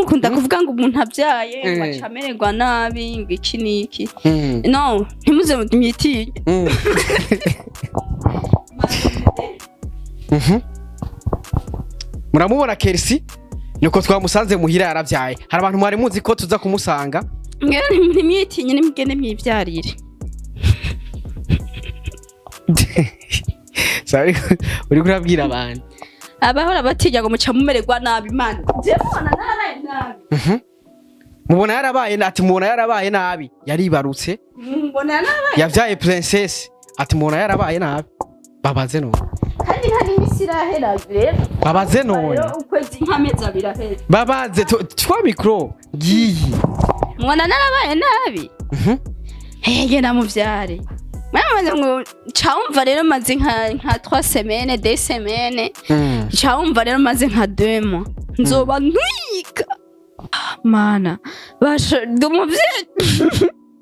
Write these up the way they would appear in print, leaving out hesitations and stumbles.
bakunda kuvuga ngo umuntu abyaye wacamererwa nabi ngo iki niki no ntimuze mwitinye muramubona KERCIE nuko twamusanze muhira yaravyaye hari abantu mwari muzi ko tuza kumusanga ntimwitinye nimugende mwivyarire Sorry uri kurabwira abantu abahora batinya ngo muca mumererwa nabi Imana je mubona narabaye nabi mubona yarabaye ati mubona yarabaye nabi yaribarutse mbona yarabaye yavyaye princess ati mubona yarabaye nabi babaze none kandi hari imisirahera rero babaze none ukwezi nk'amezi abiri ahera babaze twa micro giyi mubona narabaye nabi hege namuvyare Mama ngo chaumva rero maze nka 3 semaines 2 semaines chaumva rero maze nka 2 mois nzoba ntwika mana basha dumuvye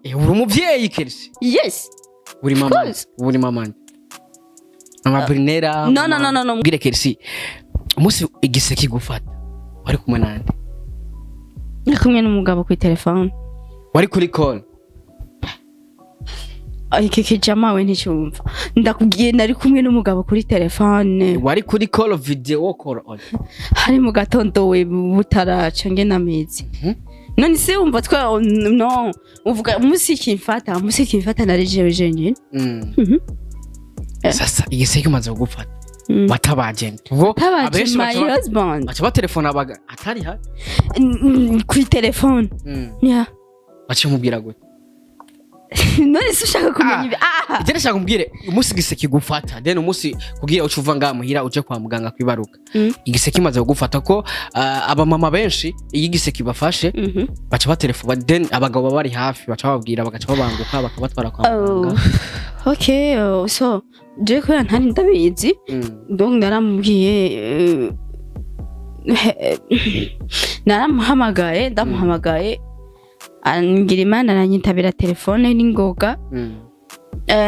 uri umuvyeyi KERCIE yes uri mama Brinera no mbwire KERCIE umunsi Igise kigufata wari kumwe nande kumwe n'umugabo ku telefone wari kuri call iki kijama we nticyumva ndakubwiye nari kumwe n'umugabo kuri telefone wari kuri call video call on hari mu gatondo we butaraca nge namezi none se umva twa no uvuga umusiki mfata na rejewe jenyine sasa Igise kimaze kugufata watabaje ngo abenshi baca batelefona abaga atari ha kuri telefone baca mubwira gute none se ushaka kumenya ibi ije nashaka kumbwire umunsi Igise kigufata then umunsi kugira ucuva ngamuhira uje kwa muganga kwibaruka Igise kimaze kugufata ko aba mama benshi Igise kibafashe baca batelefona then abagabo bari hafi baca babwira bagaca babanguka bakabatwara kwa muganga okay so je ko ntari ndabizi donc naramubwiye naramuhamagaye ndamuhamagaye angira Imana aranyitabira telefone n'ingoga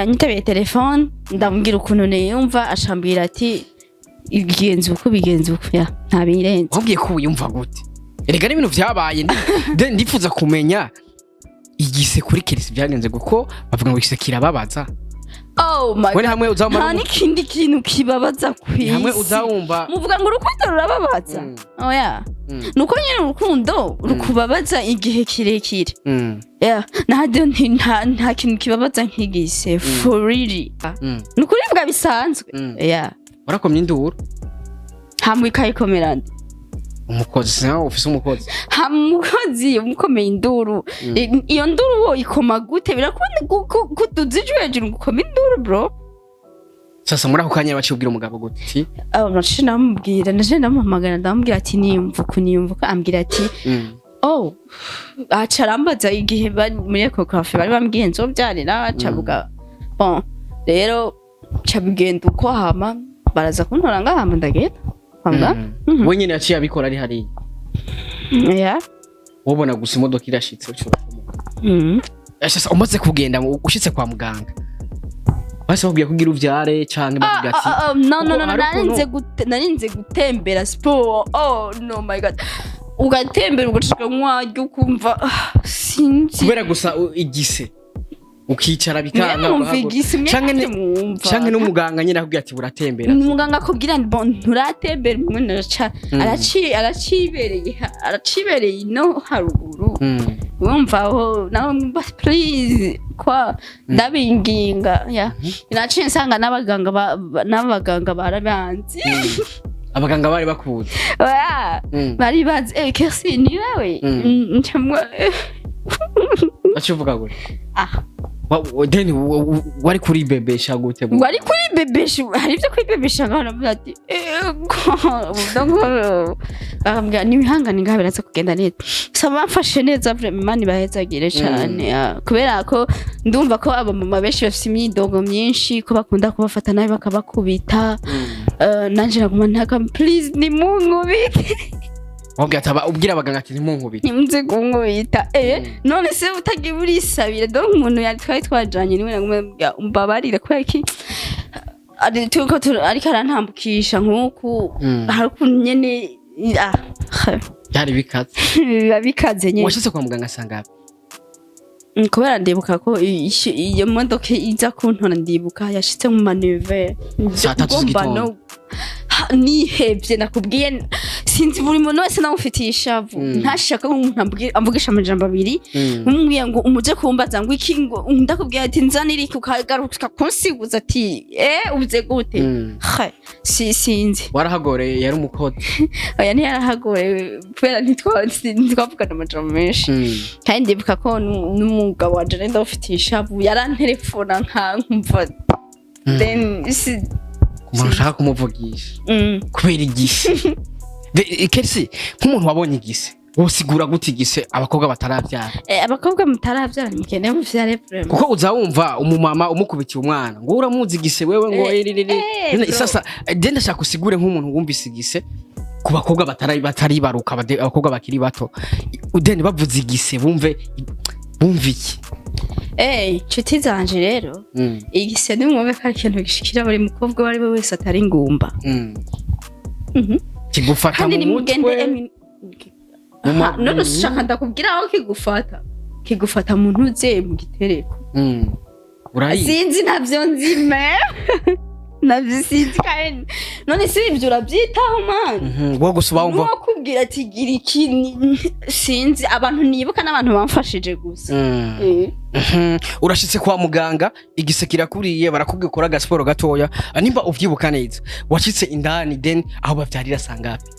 nyitabira telefone ndamubwira ukuntu niyumva ashambira ati bigenze uko nta birenze wabwiye ko uyumva gute erega n'ibintu vyabaye ndifuza kumenya Igise kuri KERCIE byagenze guko bavuga ngo Igise kirababaza oh my god hamwe uzamara nta n'ikindi kintu kibabaza kwisi hamwe uzawumva muvuga ngo urukundo rurababaza oya nuko nyine urukundo rukubabaza igihe kirekire nta kintu kibabaza nk'Igise for really nukuri bwa bisanzwe warakomye induru hamwe ikayikomerana umukozi nawe ufise umukozi umukozi umukomeye induru iyo nduru wo ikoma gute birakunda kutuzijwe hejuru gukoma induru bro sasa muri ako kanya bacibwira umugabo gute naje ndamuhamagara ndamubwira ati niyumvuka ambwira ati acarambaza igihe bari muri eko cafe bari bambwiye nzobyarira cavuga rero cabigenda uko hama baraza kuntora ngahama ndagenda we nyine yaciye abikora ari hariya wabona gusa imodoka irashitse sasa umaze kugenda ushitse kwa muganga basi bakubwiye kugira uvyare canke bavuga ati no narinze gutembera sport no my god ugatembera ugashika nk'waryo ukumva sinzi kubera gusa Igise ukicara bikanga canke n'umuganga nyine akubwira ati buratembera umuganga akubwira nturatembera umwe aracibereye no haruguru wumva aho nawe please kwa ndabinginga naciye nsanga n'abaganga barabanzi abaganga bari bakuze bari bazi KERCIE ni wewe ncamwa acuvuga gute then wari kuri bebesha gute wari kuri bebesha hari ibyo kuri bebesha ngana ati ndangwa nibihangane ngabiraza kugenda neza saba mfashe neza Imana bahezagire cyane kubera ko ndumva ko aba mama benshi bafite imyidogo myinshi ko bakunda kubafata nabi bakabakubita nanje naguma ntaka please ni munkubite wabwiye ataba ubwira abaganga ati ntimunkubite nimze kunkubita none se utagiye urisabira donc umuntu yari twajanye niwe naguma umbabarire ko yaki ariko arantambukisha nkuko hari ukuntu nyene byari bikaze biba bikaze nyine washitse kwa muganga sangapi kubera ndibuka ko iyo modoka iza kuntora ndibuka yashitse mu maneuver saa 3 z'igitondo nihevye nakubwiye sinzi buri muntu wese namufitiye ishavu ntashaka ko umuntu amvugisha amajambo abiri umubwiye ngo umuje kumbaza ngo iki ngo ndakubwiye ati nzanira iki ukagaruka kunsiguza ati ubuze gute sinzi warahagoreye yari umukode oya ntiyarahagoreye kubera ntitwavugana amajambo menshi kandi ndibuka ko n'umugabo wanje nari ndamufitiye ishavu yaranterefona nkumva then ushaka kumuvugisha kubera igise KERCIE nk'umuntu wabonye igise wosigura gute igise abakobwa bataravyara abakobwa mutaravyara mukene muvyare vraiment kuko uzawumva umumama umukubitiye umwana ngo uramuzi igise wewe ngo sasa genda shaka usigure nk'umuntu wumvise igise ku bakobwa bataribaruka abakobwa bakiri bato udeni bavuze igise bumve iki nshuti zanje rero igise nimwumve ko ari ikintu gishikira buri mukobwa wari we wese atari ingumba kigufata mu mutwe none ushaka ndakubwira aho kigufata mu ntuze mu gitereko sinzi navyo nzime navyo sinzi kandi none si ibyo urabyitaho man wo gusuba wumva kubwira ati gira iki sinzi abantu nibuka n'abantu bamfashije gusa urashitse kwa muganga igise kirakuriye barakubwiye kora gasporo gatoya nimba uvyibuka neza washitse indani then aho bavyarira sangapi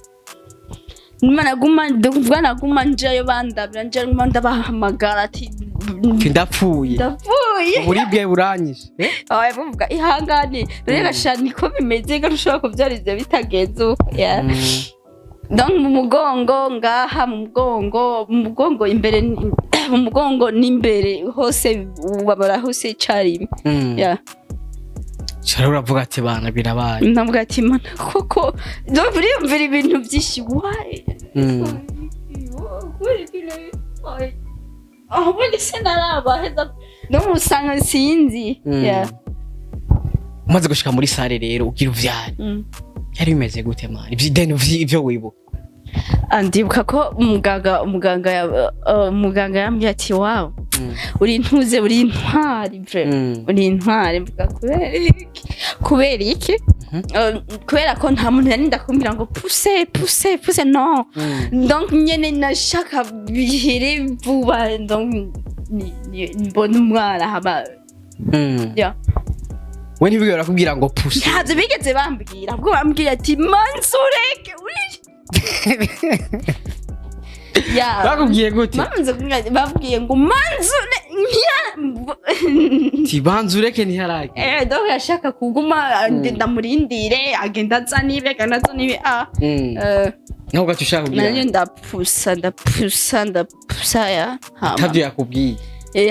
naguma njayo bandabira nje ndabahamagara ati ndapfuye uburibwe buranyishe abaye bavuga ihangane rero shani niko bimeze garushaka kuvyarize bitagenze donc mu mugongo ngaha mu mugongo imbere mu mugongo n'imbere hose ubabara hose cari Chara uravuga ati bana birabaye ndavuga ati mana koko ndumvira ibintu byinshi waye aho bari senaraba heza no musanga sinzi umaze gushika muri sare rero ugira uvyari yari bimeze gute mani ivyo wibuka andibuka ko umuganga yambwiye ati wow uri ntuze uri intwari uri intwari mvuga kubera iki kubera ko nta muntu yari ndakumbira ngo pousse no donc nyene nashaka bihere vuba donc mbona umwana haba we ntibigera barakubwira ngo pousse ntabyo bigeze bambwira ahubwo bambwira ati mansureke bakubwiye gute babwiye ngo manzure tibanzureke ntiharake donc yashaka kuguma agenda murindire agenda azanibe nazo nibe naho gato ushaka kugira nanje ndapusa ya ntavyo yakubwiye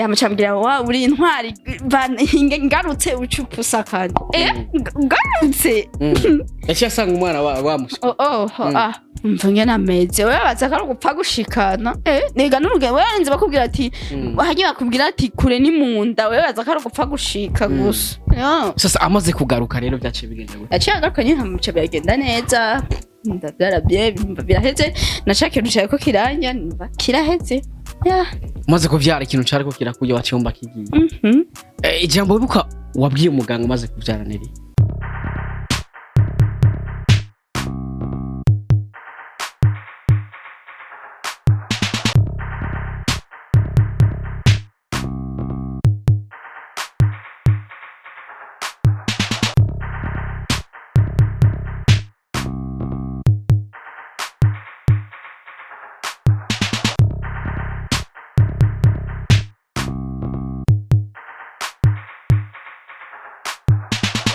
amacambira wa uri intwari ngarutse ucupusa kandi ngarutse yasanga umwana wamusha mvuge nameze wewe baza ko gupfa gushikana nega n'urugendo warenze bakubwira ati hanyuma bakubwira ati kure ni munda wewe baza ko gupfa gushika gusa sasa amaze kugaruka rero byaciye bigenda gute yaciye agaruka nyine hamuca biragenda neza ndabyarabye biraheze nashaka ikintu cyako kiranya kiraheze umaze kuvyara ikintu cariko kirakuye wacyumba kigiye ijambo wibuka wabwiye umuganga umaze kuvyara neri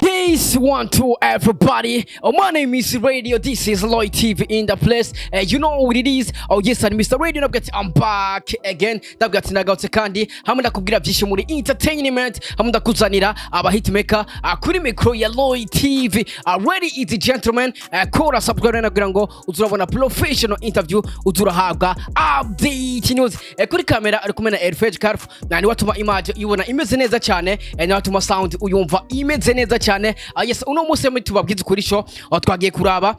Peace, 1, 2, everybody. My name is Radio. This is Lloyd TV in the place. You know what it is. Oh yes, I'm Mr. Radio. I'm back again. Ndabwati nagarutse kandi hamwe ndakubwira byinshi muri entertainment, hamwe ndakuzanira aba hitmaker kuri micro ya Lloyd TV. Ready is the gentleman. Kora subscribe nagira ngo uzurabona professional interview, uzurahabwa update news. Kuri kamera ari kumena Airfage Carf. Nani watuma image ibona imeze neza cyane, nani watuma sound uyumva imeze neza cyane. yes uno munsi muri tubabwiza kuri show twagiye kuraba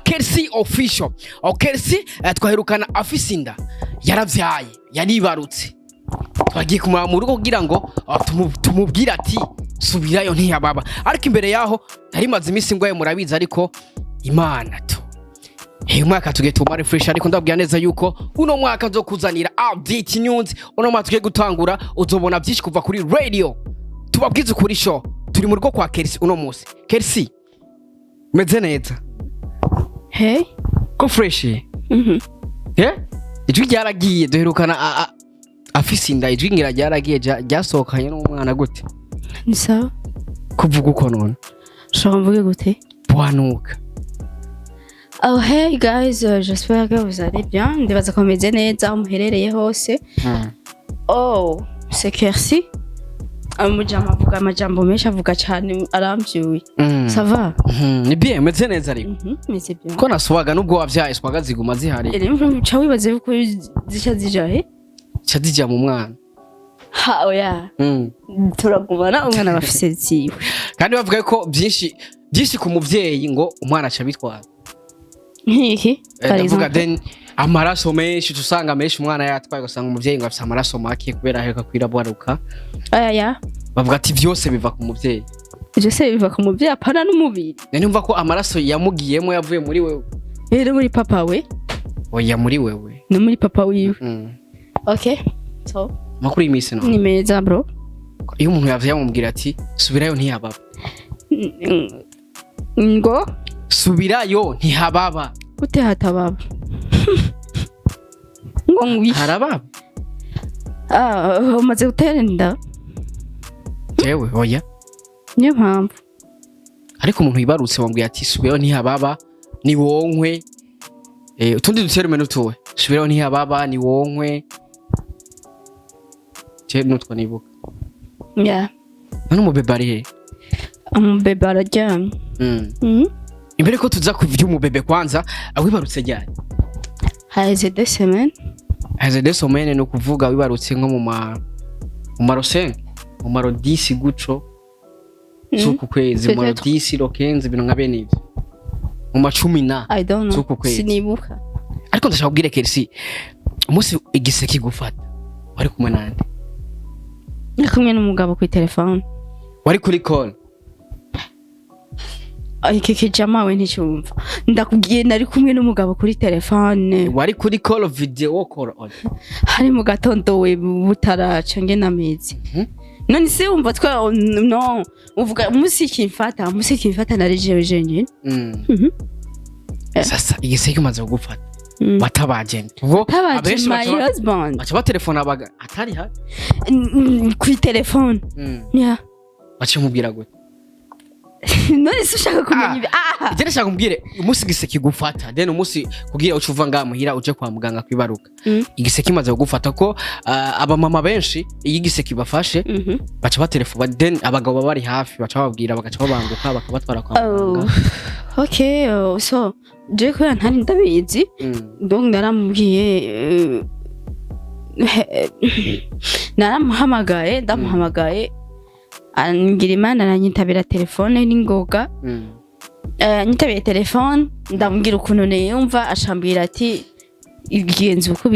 KERCIE official KERCIE twaherukana afise inda yaravyaye yanibarutse twagiye kumara mu rugo kugira ngo tumubwire ati subirayo ntiyababa ariko imbere yaho nari maze imisi ngwaye murabizi ariko Imana to mwaka tugiye tumare fresh ariko ndabwira neza yuko uno mwaka nzokuzanira update news uno mwaka tugiye gutangura uzobona byinshi kuva kuri radio tubabwize kuri show turi mu rugo kwa KERCIE uno munsi KERCIE meze neza hey ko fresh ijwi ryaragiye duherukana afise inda ijwi ngira ryaragiye ryasohokanye n'umwana gute ni sawa kuvuga uko none shaka mvuge gute bwanuka. Oh hey guys, j'espère que vous allez bien. Ndibaza ko meze neza aho muherereye hose. Oh, c'est KERCIE. Avuga amajambo menshi avuga cyane arambyuye. Ça va? Ni bien, meze neza ariko. Meze bien. Ko naswaga nubwo wavyaye swaga ziguma zihari. Rero cha wibaze ko zisha zijahe? Cha zijya mu mwana. Ha oya. Turagumana umwana bafise ziwe. Kandi bavuga ko byinshi ku muvyeyi ngo umwana aca bitwara. Nkiki? Ndavuga then amaraso menshi tusanga menshi umwana yatwaye gusanga umuvyeyi ngo afise amaraso make kubera aheka kwirabaruka. Aya. Bavuga ati byose biva ku muvyeyi. Byose biva ku muvyeyi apana n'umubiri. Numva ko amaraso yamugiyemo yavuye muri wewe. Rero muri papa we? Oya muri wewe. No muri papa wiwe. Okay. So makuru y'imisi no. Ni meza bro. Iyo umuntu yavyaye amubwira ati subirayo ntiyababa. Ngo subirayo ntihababa. Gute hatababa? Ngo ngwi. Harababa. Umaze gutera inda? Jewe oya. Niyo mpamvu. Ariko umuntu yibarutse bambwiye ati subirayo ntihababa ni wonkwe. Utundi duterume n'utuwe. Subirayo ntihababa ni wonkwe. Nutwo nibuka. Yeah. None umubebe ari he? Umubebe araryamye. Imbere ko tuza kuvya umubebe kwanza wibarutse ryari? Haize 2 semaines. Haize 2 semaines no kuvuga wibarutse nko mu maro 5 mu maro 10 guco zuku kwezi maro 10 rokenze ibintu nka bene ivyo mu macumi na zuku kwezi sinibuka. Ariko ndashaka kubwira KERCIE umunsi Igise kigufata wari kumwe nande? Ndi kumwe n'umugabo kuri telefone. Wari kuri call? Iki jama we nticyumva. Ndakubwiye nari kumwe n'umugabo kuri telefone. Wari kuri call video call on? Hari mu gatondo we butaraca nge namezi. None se umva twa no uvuga umusiki mfata nari jewe jenyine. Sasa Igise kimaze kugufata. Watabaje ngo abenshi bacha telefone abaga atari ha kuri telefone. Yeah. Bacha mubwira gute? None se ushaka kumenya ibi Ije nashaka kumbwire umunsi Igise kigufata then umunsi kugira ucuva nga muhira uje kwa muganga kwibaruka. Igise kimaze kugufata ko aba mama benshi Igise kibafashe bacha telefone then abagabo bari hafi bacha babwira bagacha babanguka bakabatwara kwa muganga. Okay, so je ko ntari ndabizi donc naramubwiye ndamuhamagaye angira Imana aranyitabira telefone n'ingoga nyitabira telefone ndamubwira ukuntu niyumva ashambira ati bigenze uko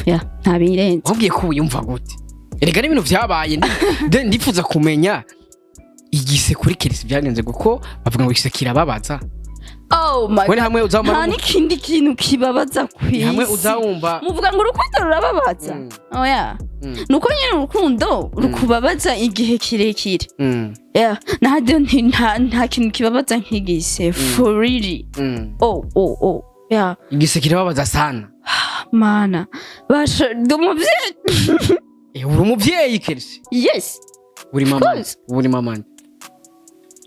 ya ntabirenze. Wabwiye ko uyumva gute? Erega n'ibintu vyabaye ndifuza kumenya Igise kuri KERCIE byagenze guko bavuga ngo Igise kirababaza. Oh my God. Hamwe uzamara n'ikindi kintu kibabaza kwisi. Hamwe uzawumva. Muvuga ngo urukundo rurababaza. Oya. Nuko nyine urukundo rukubabaza igihe kirekire. Yeah. Nta kintu kibabaza nk'Igise for really. Oh. Yeah. Igise kirababaza sana. Mana. Basha umuvyeyi. Uri umuvyeyi KERCIE? Yes. Uri mama.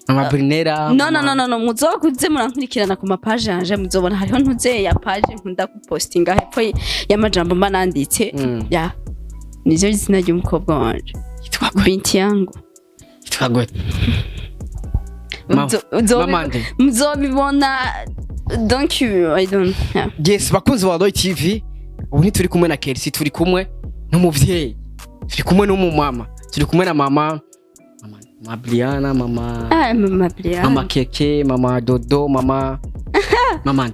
Amabrinera. No, muzokuze murankurikirana ku mapaje yanje muzobona hariho ntuze ya page nkunda gupostinga hepfo y'amajambo mananditse. Ya. Nizo izina ry'umukobwa wanje. Binti yangu. Yitwa gute? Muzobibona donc I don't. Yes, bakunzi ba YAvyaye TV. Ubu ntituri kumwe na KERCIE, turi kumwe n'umuvyeyi. Turi kumwe n'umumama. Turi kumwe na mama mama Briana mama mama Briana mama Keke mama Dodo mama mama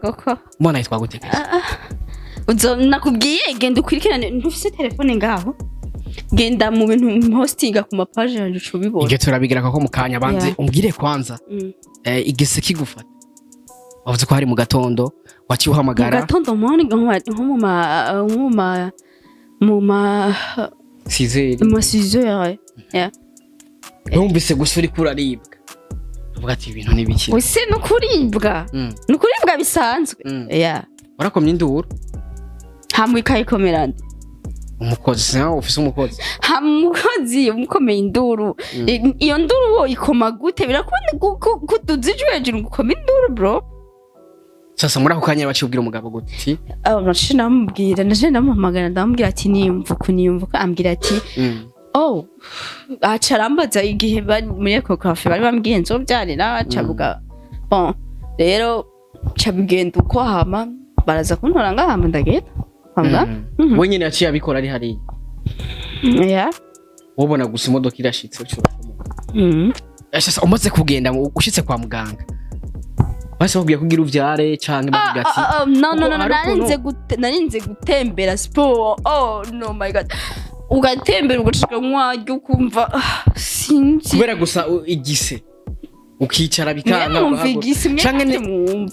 goko mbona yitwa gute uzo nakubwiye genda ukurikirane ntufise telefone ngaho genda mu bintu hostinga ku mapage yanje cubibona ige turabigira ko mu kanya banze umbwire kwanza igise kigufata wavuze ko hari mu gatondo waciye uhamagara mu gatondo morning nko mu ma sizeri mu sizeri numvise gusa uri kuraribwa uvuga ati ibintu nibiki wese nukuribwa nukuribwa bisanzwe warakomye induru hamwe ikayikomerana umukozi nawe ufise umukozi hamukozi umukomeye induru iyo nduru wo ikoma gute birakunda kuduzijwe hejuru gukoma induru bro sasa muri ako kanya baciye ubwira umugabo gute naje namubwira naje namuhamagara ndamubwira ati niyumvuka ambwira ati acarambaza igihe bari muri ecography bari bambwiye nzobyarira acavuga bon rero cabigenda uko hama baraza kuntora ngahama ndagenda we nyine yaciye abikora ari hariya wabona gusa imodoka irashitse umaze kugenda ushitse kwa muganga basi bakubwiye kugira uvyare canke bakubwiye ati narinze gutembera sport no my god ugatembera ugashika mwaryo ukumva sinzi kubera gusa igise ukicara bikanga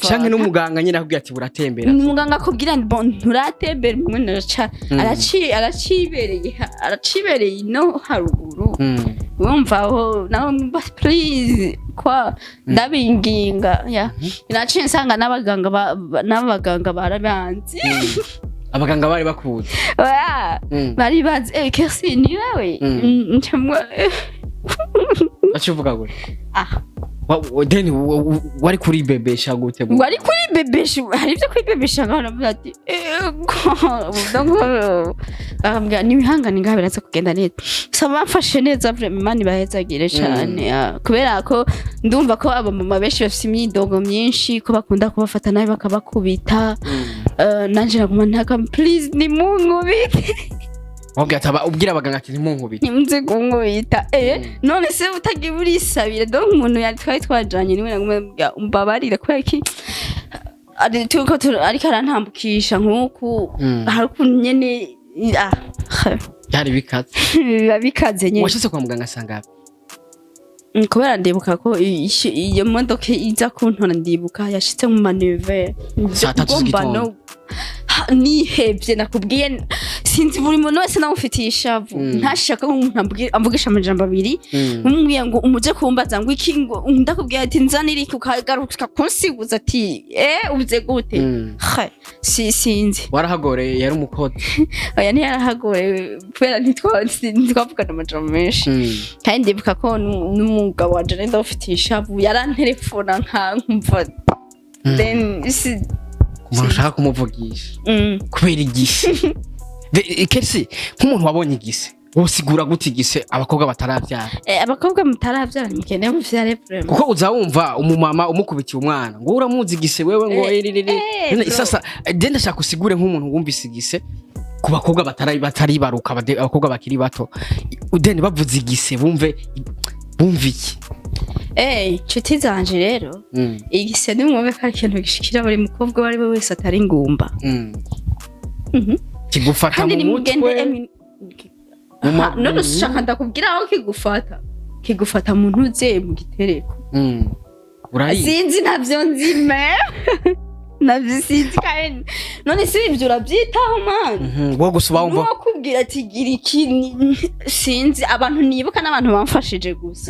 canke n'umuganga nyine akubwiye ati buratembera umuganga akubwira bon nturatembera umwe aracibereye no haruguru wumva aho nawe please kwa ndabinginga naciye nsanga n'abaganga barabanzi abaganga bari bakuze bari bazi KERCIE ni wewe ncamwa acuvuga gute then wari kuri bebesha gute wari kuri bebesha hari ibyo kuri bebesha ngana ati ambya ni bihangane ngabe biraza kugenda neza so bamfashe neza vraiment bahezagire cyane kubera ko ndumva ko aba mama benshi bafite imyidogo myinshi ko bakunda kubafata nabi bakabakubita nanje naguma ntaka please ni munkubite ubwira abaganga ati ntimunkubite nimze kunkubita none se utagiye urisabira donc umuntu yari twajanye niwe naguma umbabarira kubera ki ariko arantambukisha nk'uku hari ukuntu nyene byari bikaze nyene washitse kwa muganga asanga kubera ndibuka ko iyo modoka iza kuntora ndibuka yashitse mu maneuver nihebye nakubwiye sinzi buri muntu wese namufitiye ishavu ntashaka ko umuntu amvugisha amajambo abiri umubwiye ngo umuje kumbaza ngo iki ngo ndakubwiye ati nzanira iki ukagaruka kunsiguza ati ubuze gute sinzi warahagoreye yari umukozi oya ntiyarahagoreye kubera ntitwavugana amajambo menshi kandi ndibuka ko n'umugabo wanje nari ndamufitiye ishavu yaranterefona nkumva then ushaka kumuvugisha kubera igise KERCIE nk'umuntu wabonye igise wosigura gute igise abakobwa bataravyara abakobwa mutaravyara mukene muvyare vraiment kuko uzawumva umumama umukubitiye umwana ngo uramuzi igise wewe ngo sasa genda shaka usigure nk'umuntu wumvise igise ku bakobwa bataribaruka abakobwa bakiri bato udeni bavuze igise bumve iki nshuti zanje rero igise nimwumve ko ari ikintu gishikira buri mukobwa wari we wese atari ingumba kigufata mu mutwe none ushaka ndakubwira aho kigufata mu ntuze mu gitereko sinzi navyo nzime navyo sinzi kandi none si ibyo urabyitaho man wo gusuba wumva kubwira ati gira iki sinzi abantu nibuka n'abantu bamfashije gusa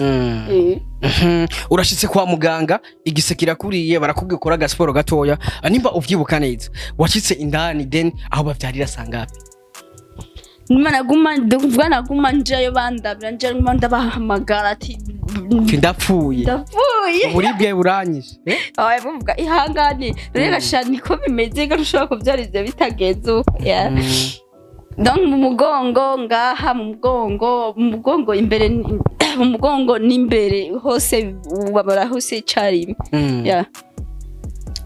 urashitse kwa muganga igise kirakuriye barakubwiye ukora gasporo gatoya nimba uvyibuka neza washitse indani then aho bavyarira sangapi naguma njayo bandabira nje ndabahamagara ati ndapfuye uburibwe buranyije bavuga ihangane rero shani niko bimeze garushaka kuvyarize bitagenze donc mu mugongo ngaha mu mugongo imbere mu mugongo n'imbere hose wabara hose cari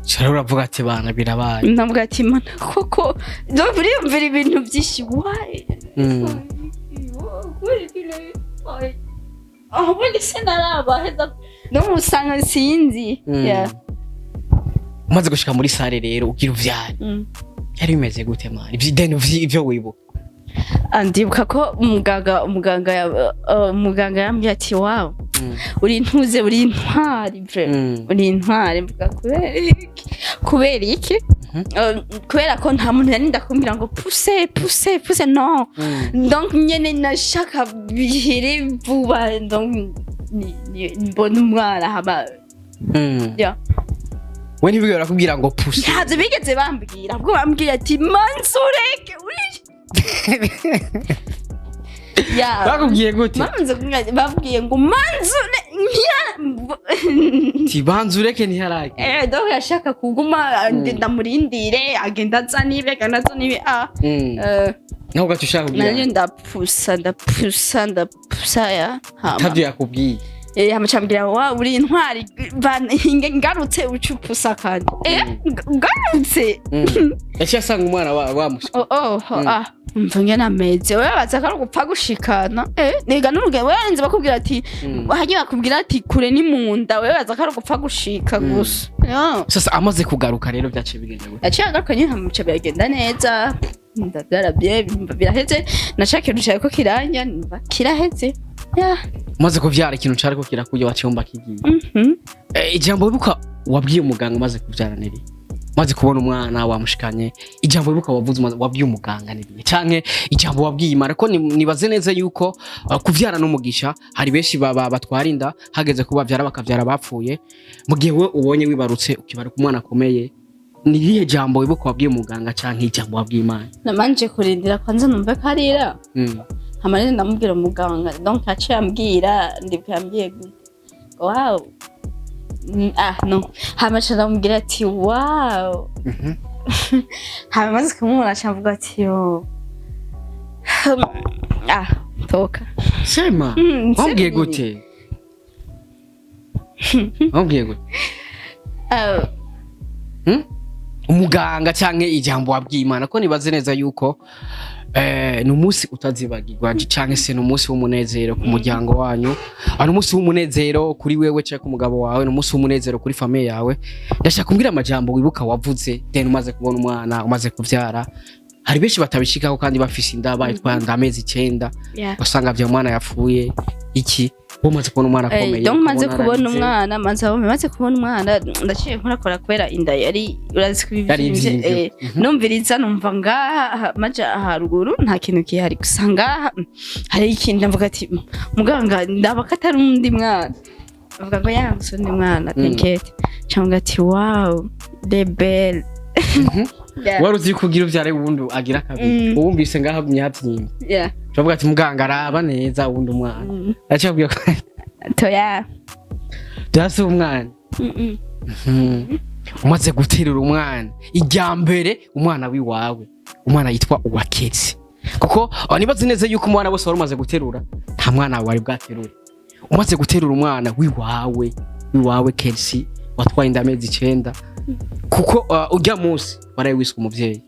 Shara uravuga ati bana birabaye ndavuga ati mana koko ndumvira ibintu byinshi waye aho buri se naraba heza no musanga sinzi yeah umaze gushika muri sare rero ugira uvyare yari bimeze gute mani ivyo wibuka andibuka ko umuganga yambwiye ati wow uri ntuze uri intwari uri intwari mvuga kubera iki kubera ko nta muntu yari ndakumbira ngo pousse non donc nyene nashaka bihire vuba donc mbona umwana haba yeah we ntibigera bakubwira ngo pousse ntabyo bigeze bambwira ahubwo bambwira ati mansureke ya bakubwiye gute babwiye ngo manzure tibanzureke ntiharake donc yashaka kuguma ndamurindire agenda aza nibe ganazo nibe naho gacu ushaka kugira nanje ndapusa ya tabyo yakubwiye hamacambira wa uri intwari ngarutse ucupusa kandi ngarutse yaciye asanga umwana wamusha mvunge nameze wewe baza ko gupfa gushikana niga n'urugendo wewe bakubwira ati hagiye bakubwira ati kure ni munda wewe baza ko gupfa gushika gusa sasa amaze kugaruka rero byaciye bigenda gute yaciye agaruka nyine hamuca biragenda neza ndabyarabye biraheze nashaka cyane ko kiranya kiraheze maze kuvyara ikintu cari ko kirakuye wacyumba kigiye ijambo wibuka wabwiye umuganga maze kuvyara neri maze kubona umwana wamushikanye ijambo wibuka wavuze wabwiye umuganga neri canke ijambo wabwiye imana ko nibaze neza yuko kuvyara n'umugisha hari benshi batwarinda hageze kubavyara bakavyara bapfuye mu gihe we ubonye wibarutse ukibaruka umwana akomeye ni rihe jambo wibuka wabwiye umuganga canke ijambo wabwiye imana namanje kurindira kwanza numve karira hamarene ndamubwira umuganga donc aciye ambwira ndibwambye gute wow no hamacha ndamubwira ati wow hamaze kumubona acavuga ati yo toka sema wambwiye gute wambwiye gute umuganga canke ijambo wabwiye imana ko nibaze neza yuko numunsi utazibagirwa canke se numunsi w'umunezero ku muryango wanyu numunsi w'umunezero kuri wewe canke ku mugabo wawe numunsi w'umunezero kuri famille yawe ndashaka kumbwira amajambo wibuka wavuze then umaze kubona umwana umaze kuvyara hari benshi batabishikaho kandi bafise inda bayitwanda amezi 9 usanga vya mwana yapfuye iki umaze kubona umwana akomeye donc maze kubona umwana maze kubona umwana ndaciye nkorakora kwera inda yari urazi kwivye numviriza numva ngaha maja haruguru nta kintu kihari gusa ngaha hari ikindi mvuga ati muganga ndabakatari undi mwana avuga ngo yanguso ndi mwana tenkete cyangwa ati wow the belle waruzi kugira uvyare wundi agira kabiri uwumvise ngaha gumyavyimye Tuvuga ati muganga araba neza wundi umwana. Acabwiye ko toya. Dasi umwana. Umaze guterura umwana. Ijyambere umwana wiwawe. Umwana yitwa Uwaketse. Kuko nibaze neza yuko umwana wose wari umaze guterura nta mwana wari bwaterura. Umaze guterura umwana wiwawe KERCIE watwaye indamezi 9. Kuko ujya munsi barayiwiswe umuvyeyi.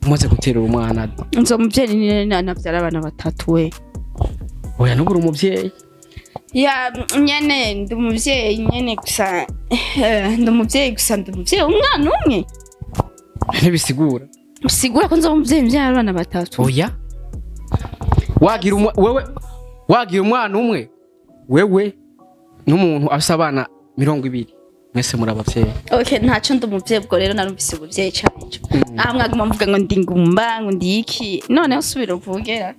Umaze guterura umwana nzo muvyeyi ni navyara abana 3 we. Oya nubura umuvyeyi. Ya nyene ndi umuvyeyi nyene gusa ndi umuvyeyi umwana umwe. Ntibisigura. Usigura ko nzo muvyeyi mvyara abana 3. Oya. Wagira umwana umwe. Wewe n'umuntu afise abana 20. Mwese muri abavyeyi. Okay, ntaco ndi umuvyeyi bwo rero narumvise ubuvyeyi cyane. Mwaguma mvuga ngo ndi ngumba ngo ndi iki. None usubira uvuge.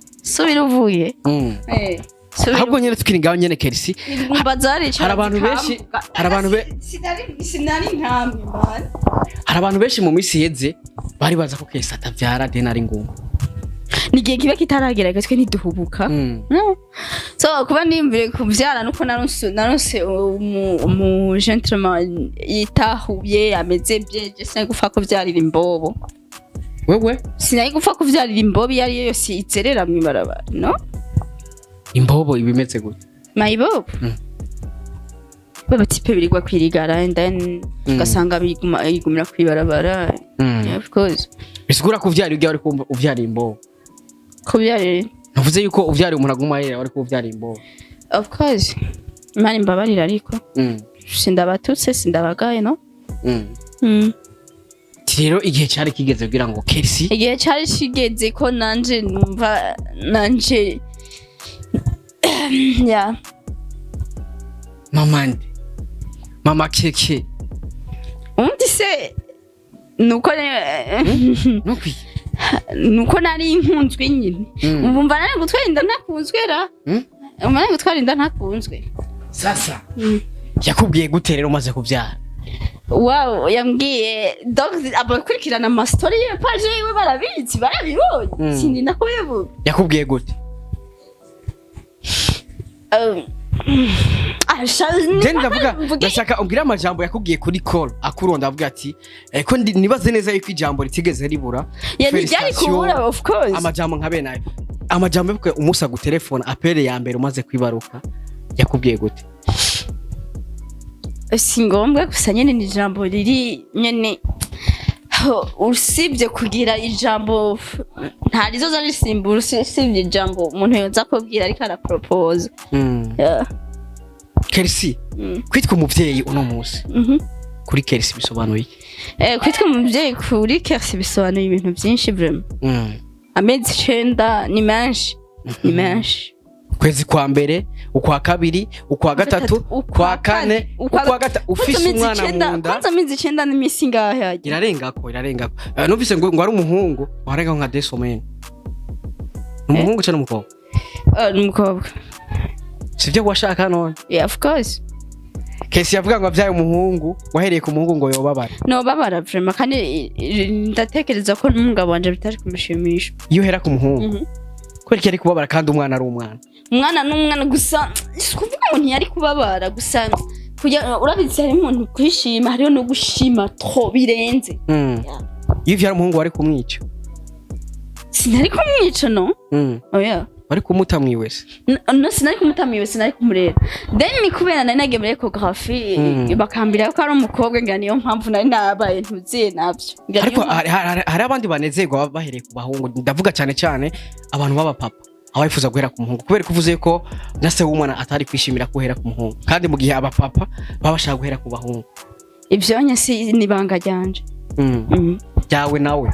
Ahubwo nyene tukiri ngaho nyene KERCIE. Hari abantu benshi, sinari nkamwe mbana. Hari abantu benshi mu misi heze bari baza ko KERCIE atavyara de nari ngumba. Nigiye kiba kitaragera gatwe ntiduhubuka. So kuba nimvire kuvyara nuko naronse umu gentleman yitahuye ameze byeje se gufa kuvyarira imbobo. Wewe sinayi gufa kuvyarira imbobo yari yose izerera mwibarabara no? Imbobo ibimeze gute? Mayibobo. Baba tipe birigwa kwirigara and then gasanga bigumira kwibarabara. Yeah, of course. Bisigura kuvyara ujya wari kumva uvyara imbobo. Kuvyara navuze yuko uvyara umuntu aguma yera wari kuvyara imbobo. of course Imana imbabarira ariko sindabatutse sindabagaye no rero igihe cyari kigeze kugira ngo KERCIE igihe cyari kigeze ko nanje numva nanje ya mama keke undi se nuko nuko nari impunzwe nyine umva nari gutwara inda ntakunzwe ra umwana gutwara inda ntakunzwe sasa yakubwiye gute rero umaze kubyara wow yambwiye dogs abakurikirana ama story ye page yiwe barabizi barabibonye sindi nakoyebu yakubwiye gute ndavuga ndashaka umbwira amajambo yakubwiye kuri call akuronda avuga ati ko nibaze neza yuko ijambo ritigeze ribura ryari kubura of course amajambo nka bene ayo amajambo yavuye umusa gutelefona apere ya mbere umaze kwibaruka yakubwiye gute si ngombwa gusa nyene ni ijambo riri nyene usibye kugira ijambo ntarizo zari simbura usibye ijambo umuntu yoza kubwira ariko ara propose KERCIE kwitwa umuvyeyi uno munsi kuri KERCIE bisobanuye kwitwa umuvyeyi kuri KERCIE bisobanuye ibintu byinshi vraiment amezi 9 ni menshi ni menshi kwezi kwa mbere ukwa kabiri ukwa gatatu ukwa kane ukwa gatatu ufise umwana mu nda kwanza amezi 9 n'imisi ngahe irarengako numvise ngo ari umuhungu warenga nka desomene umuhungu cyane umukobwa n'umukobwa sivyo washaka none yeah of course KERCIE yavuga ngo avyaye umuhungu wahereye ku muhungu ngo yobabara no babara vraiment kandi ndatekereza ko n'umugabo wanje bitari kumushimisha iyo hera ku muhungu kwereka ari kubabara kandi umwana ari umwana gusa kuvuga ngo ntiyari kubabara gusa kugira urabizi hari umuntu kwishima hariyo no gushima tro birenze iyo vyara umuhungu wari kumwica sinari kumwica no oya bari kumutamwi wese no sinari kumutamwi wese sinari kumurera then ni kubera nari nagiye muri ecography bakambira ko ari umukobwa ngani niyo mpamvu nari nabaye ntuziye navyo ariko hari abandi banezerwa bahereye ku bahungu ndavuga cyane abantu baba papa abayifuza guhera ku muhungu kubera kuvuze ko na se w'umwana atari kwishimira guhera ku muhungu kandi mu gihe aba papa babashaka guhera ku bahungu ivyo nyasi ni banga ryanje yawe nawe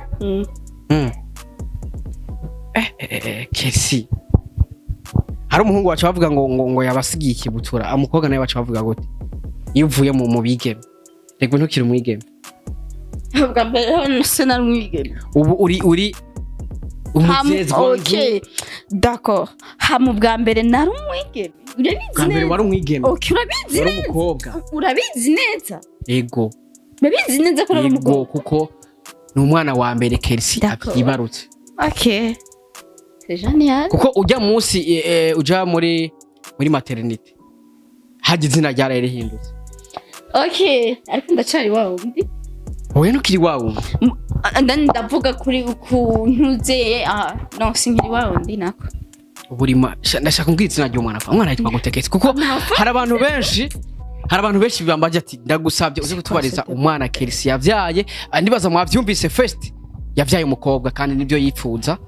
KERCIE hari umuhungu wacu bavuga ngo yabasigiye ikibutura umukobwa nawe wacu bavuga gute iyo uvuye mu bigeme rego ntukiri umwigeme ubwa mbere se nari umwigeme ubu uri umuzezwa okay d'accord mu bwa mbere nari umwigeme urabizi neza wari umwigeme okay urabizi neza umukobwa urabizi neza yego urabizi neza ko ari umukobwa kuko ni umwana wa mbere KERCIE yibarutse okay kuko ujya munsi uja muri maternity haje izina ryara rihindutse okay ariko ndacari wawo ndi wowe nukiri wawo ndavuga kuri ukuntuze no sinkiri wawo ndi nako burima ndashaka kumbwira izina ry'umwana fa umwana yitwa gute KERCIE kuko hari abantu benshi bambaje ati ndagusabye uze kutubariza umwana KERCIE yavyaye ndibaza mwavyumvise first yavyaye umukobwa kandi nibyo yipfuza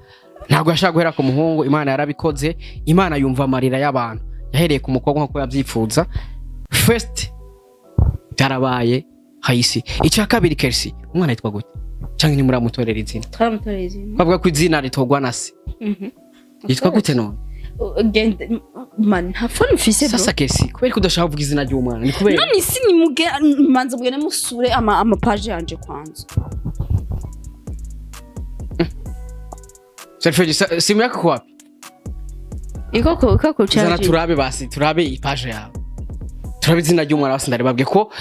ntabwo yashaka guhera ku muhungu Imana yarabikoze Imana yumva amarira y'abantu yahereye ku mukobwa nko yabyifuza first byarabaye hayisi icya kabiri KERCIE umwana yitwa gute cyangwa ni muri amutorera izina twaramutorera izina bavuga ko izina ritogwa na se yitwa gute none man hafone mfise sasa KERCIE kubera kudashaka kuvuga izina ry'umwana ni kubera none isi ni muge manza bwene musure ama page yanje kwanza Serfeji simu yako kwa wapi? Iko charge. Zana turabe basi, turabe ipage yawe. Turabe izina ry'umwana wase ndaribabwiye ko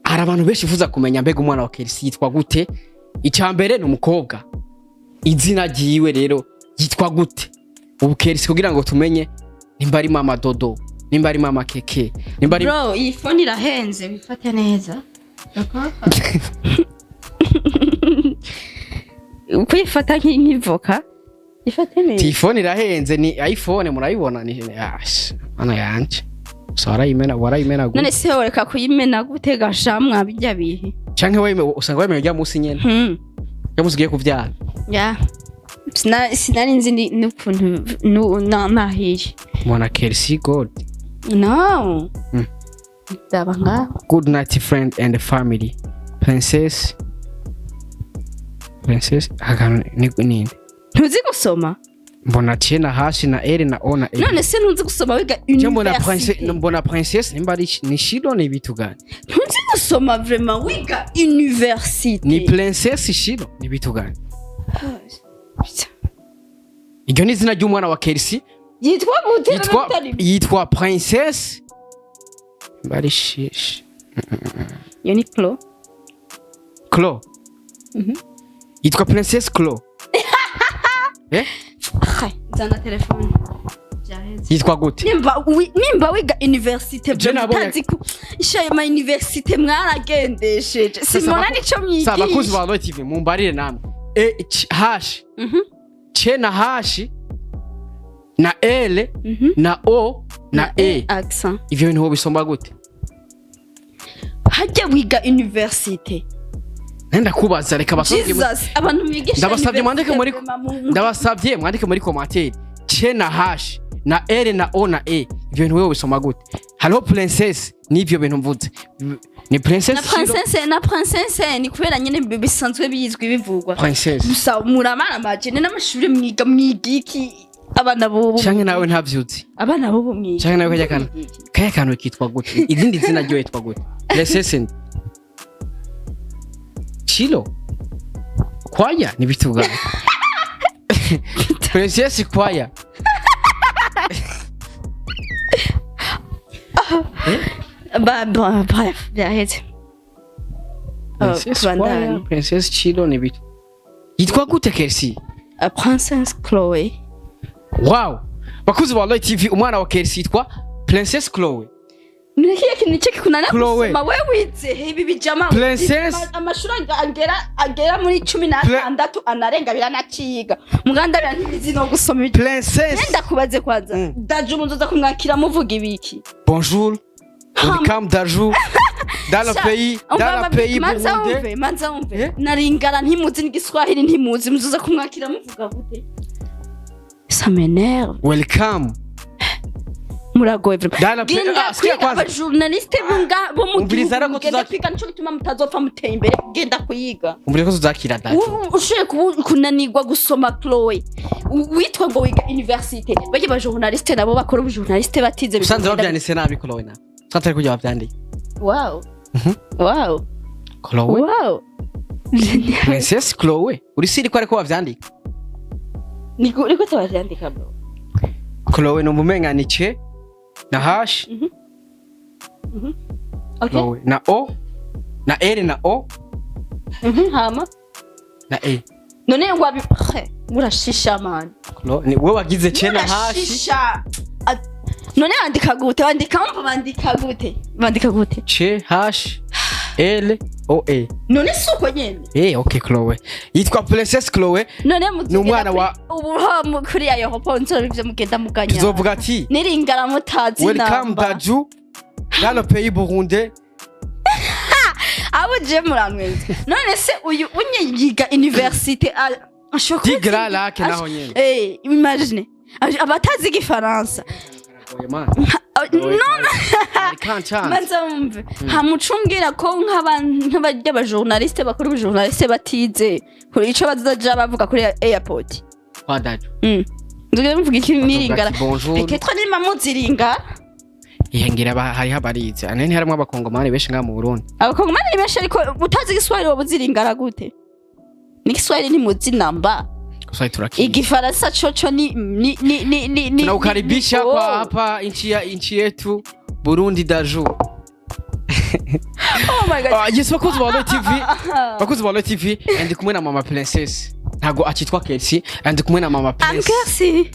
hari abantu benshi fuza kumenya mbega umwana wa KERCIE yitwa gute. Icyambere ni umukobwa. Izina ryiwe rero yitwa gute? Ubu KERCIE kugira ngo tumenye nimba ari mama Dodo, nimba ari mama Keke, nimba ari bro, iyi phone irahenze bifate neza. Ukuyifata nk'ivoka. Ifate neza. Telefone irahenze ni iPhone murayibona ni ana yanje. Warayimena gute? None se woreka kuyimena gute gashamwa bijya bihe. Canke wewe usanga wemeye rya musi nyene. Yamusigiye kuvyara. Ya. Sinari nzi n'ukuntu nahiye. Mwana KERCIE God. No. Daba ngaho. Good night friend and family. Princess akantu ninde Ntuzi gusoma? mbona T na H na L na O na E. None se ntuzi gusoma wiga university? Mbona princess nimba ari ni Shilo ni bitu gani? Ntuzi gusoma vraiment wiga university? Ni princess Shilo ni bitu gani? Iryo ni izina ry'umwana wa KERCIE. Yitwa gute? Yitwa princess. Bari shish. Yo ni Chloe. Yitwa princess Chloe. Zana telefone. Yitwa gute? Nimba wiga university butazi ku ishaye ma university mwaragendesheje. Simona nico mwigisha. Saba kuzi ba Roy TV mumbarire namwe. H. C na H na L na O na E. Accent. Ivyo bintu bisomba gute? Hajya wiga university. Nenda kubaza reka basabye. Jesus, abantu mwigisha. Ndabasabye mwandike muri commentaire. C na H na L na O na E. Ivyo bintu bisomba gute? Hello princess nivyo bintu mvuze. Ni princess na princess ni kubera nyene bisanzwe bizwi bivugwa. Princess. Gusa muramara majene n'amashuri mwigiki abana bobo. Canke nawe ntavyuzi. Abana bobo mwiga. Canke nawe kaya kantu kitwa gute? Izindi zina ryo yitwa gute? Princess Chilo. Kwaya ni bitu gani? Princess kwaya. Bref, j'arrête. Princess Chilo ni bitu. Yitwa gute KERCIE? Princess Chloe. Wow. Bakuzi wa Roy TV umwana wa KERCIE yitwa Princess Chloe. Nikiye kintu cyo kunana kusoma wewe wize ibi bijama amashuri agera muri 16 anarenga biranaciga muganda birantibizi no gusoma Princess nenda kubaze kwanza Daju muzoza kumwakira muvuga ibiki Bonjour welcome Daju dans le pays manza umve naringara ntimuzi n'igiswahili ntimuzi muzoza kumwakira muvuga gute ça m'énerve welcome muragoye genda journaliste bo umbirizara ko tuzakira nico gituma mutazopfa muteye imbere genda kuyiga umbirizara ko tuzakira data ushiye kunanirwa gusoma Chloe witwa ngo wiga university baje ba journaliste nabo bakora ubu journaliste batize bisanzwe babyanditse nabi Chloe na satari kujya babyandika wow Chloe wow Princess Chloe uri siri ko ariko bavyandika niko tabavyandika bro Chloe no mumenga ni C na H okay na O na L na O hama na E none wabi urashisha man ni wewe wagize C na H none andika gute bandika gute C H L O E none suko nyene okay Chloe yitwa Princess Chloe none ni umwana wa ubu kuri ayo hoponzo bivyo mugenda muganya tuzovuga ati niringara mutazi namba welcome Daju dans le pays burundais abo je muramweze none se uyu unyiga university ashokora Tigra la kenaho nyene imagine abatazi igifaransa manza umve hamucumbwira ko nk'abajya ba journaliste bakora ubu journaliste batize kuri ico bazaja bavuga kuri airport kwa Daju nzige mvuga iki niringara peut-être ni mamuziringa ngira hari habarize anene harimo abakongomani benshi nga mu Burundi abakongomani benshi ariko utazi igiswahili wabuziringara gute ni Kiswahili ni muzi namba Igifaransa chocho ni tunakukaribisha kwa hapa nchi yetu Burundi Daju. Oh my god. Yes bakuzi ba Roy TV ndi kumwe na mama Princess. Ntago akitwa KERCIE ndi kumwe na mama Princess. KERCIE.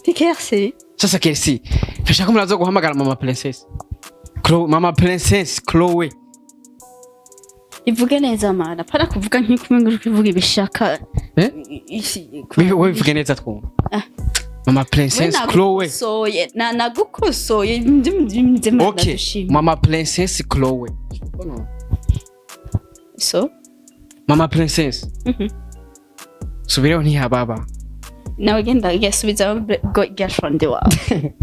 Ti KERCIE. Sasa KERCIE. Fashaka murazo guhamagara mama Princess. Mama Princess Chloe. Ivuge neza mana para kuvuga nk'ikumengo ukivuga ibishaka wewe ivuge neza twumva mama Princess Chloe nagukosoye okay mama Princess Chloe so mama Princess subireho nti ya baba nawe genda yasubiza girlfriend wawe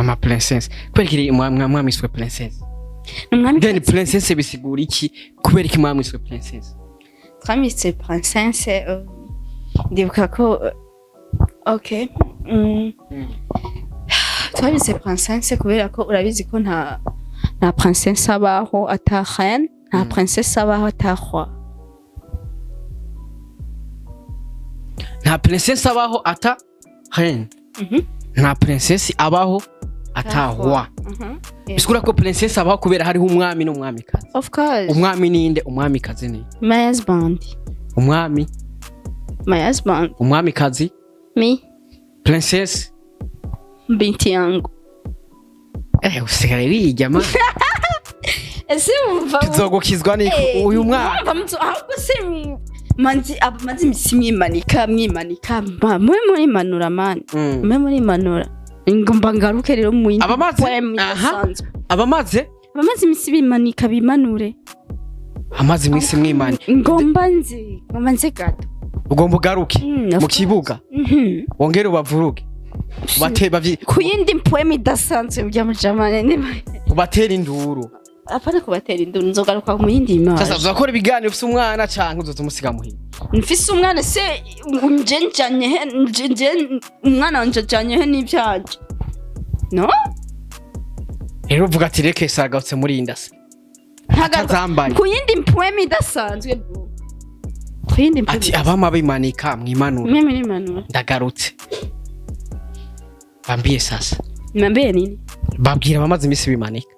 mama princess kubera iki mwamiswe princess then princess bisigura iki kubera iki mwamiswe princess twamise princess ndibuka ko okay twamise princess kubera ko urabizi ko nta princess abaho ata reine nta princess abaho ata roi nta princess abaho ata reine nta princess abaho ata roi bisigura ko princess abaho kubera hariho umwami n'umwamikazi of course umwami ninde umwamikazi ni my husband umwami my husband umwamikazi me princess binti yangu usigare wiga man ese umva tuzogukizwa niko uyu mwana ahubwo se manzi mwimanika mwe muri manura man mwe muri manura ngomba ngaruke rero mu yindi abamaze imisi bimanika bimanure amazi imisi mwimani ngomba nzi gato ugomba ugaruke mu kibuga wongere ubavuruge ubateba ku yindi mpwemi idasanzwe bya mujamane ubatera induru apana kubatera induru nzogaruka mu yindi imana sasa uzakora ibiganiro ufise umwana canke uzozumusiga muhira mfise umwana se nje umwana wanje janye he n'ibyaje no rero uvuga ati reke sagatse muri indase ku yindi mpwemi idasanzwe ati abama bimanika mwimanura ndagarutse bambiye sasa mwambie nini babwira abamaze imisi bimanika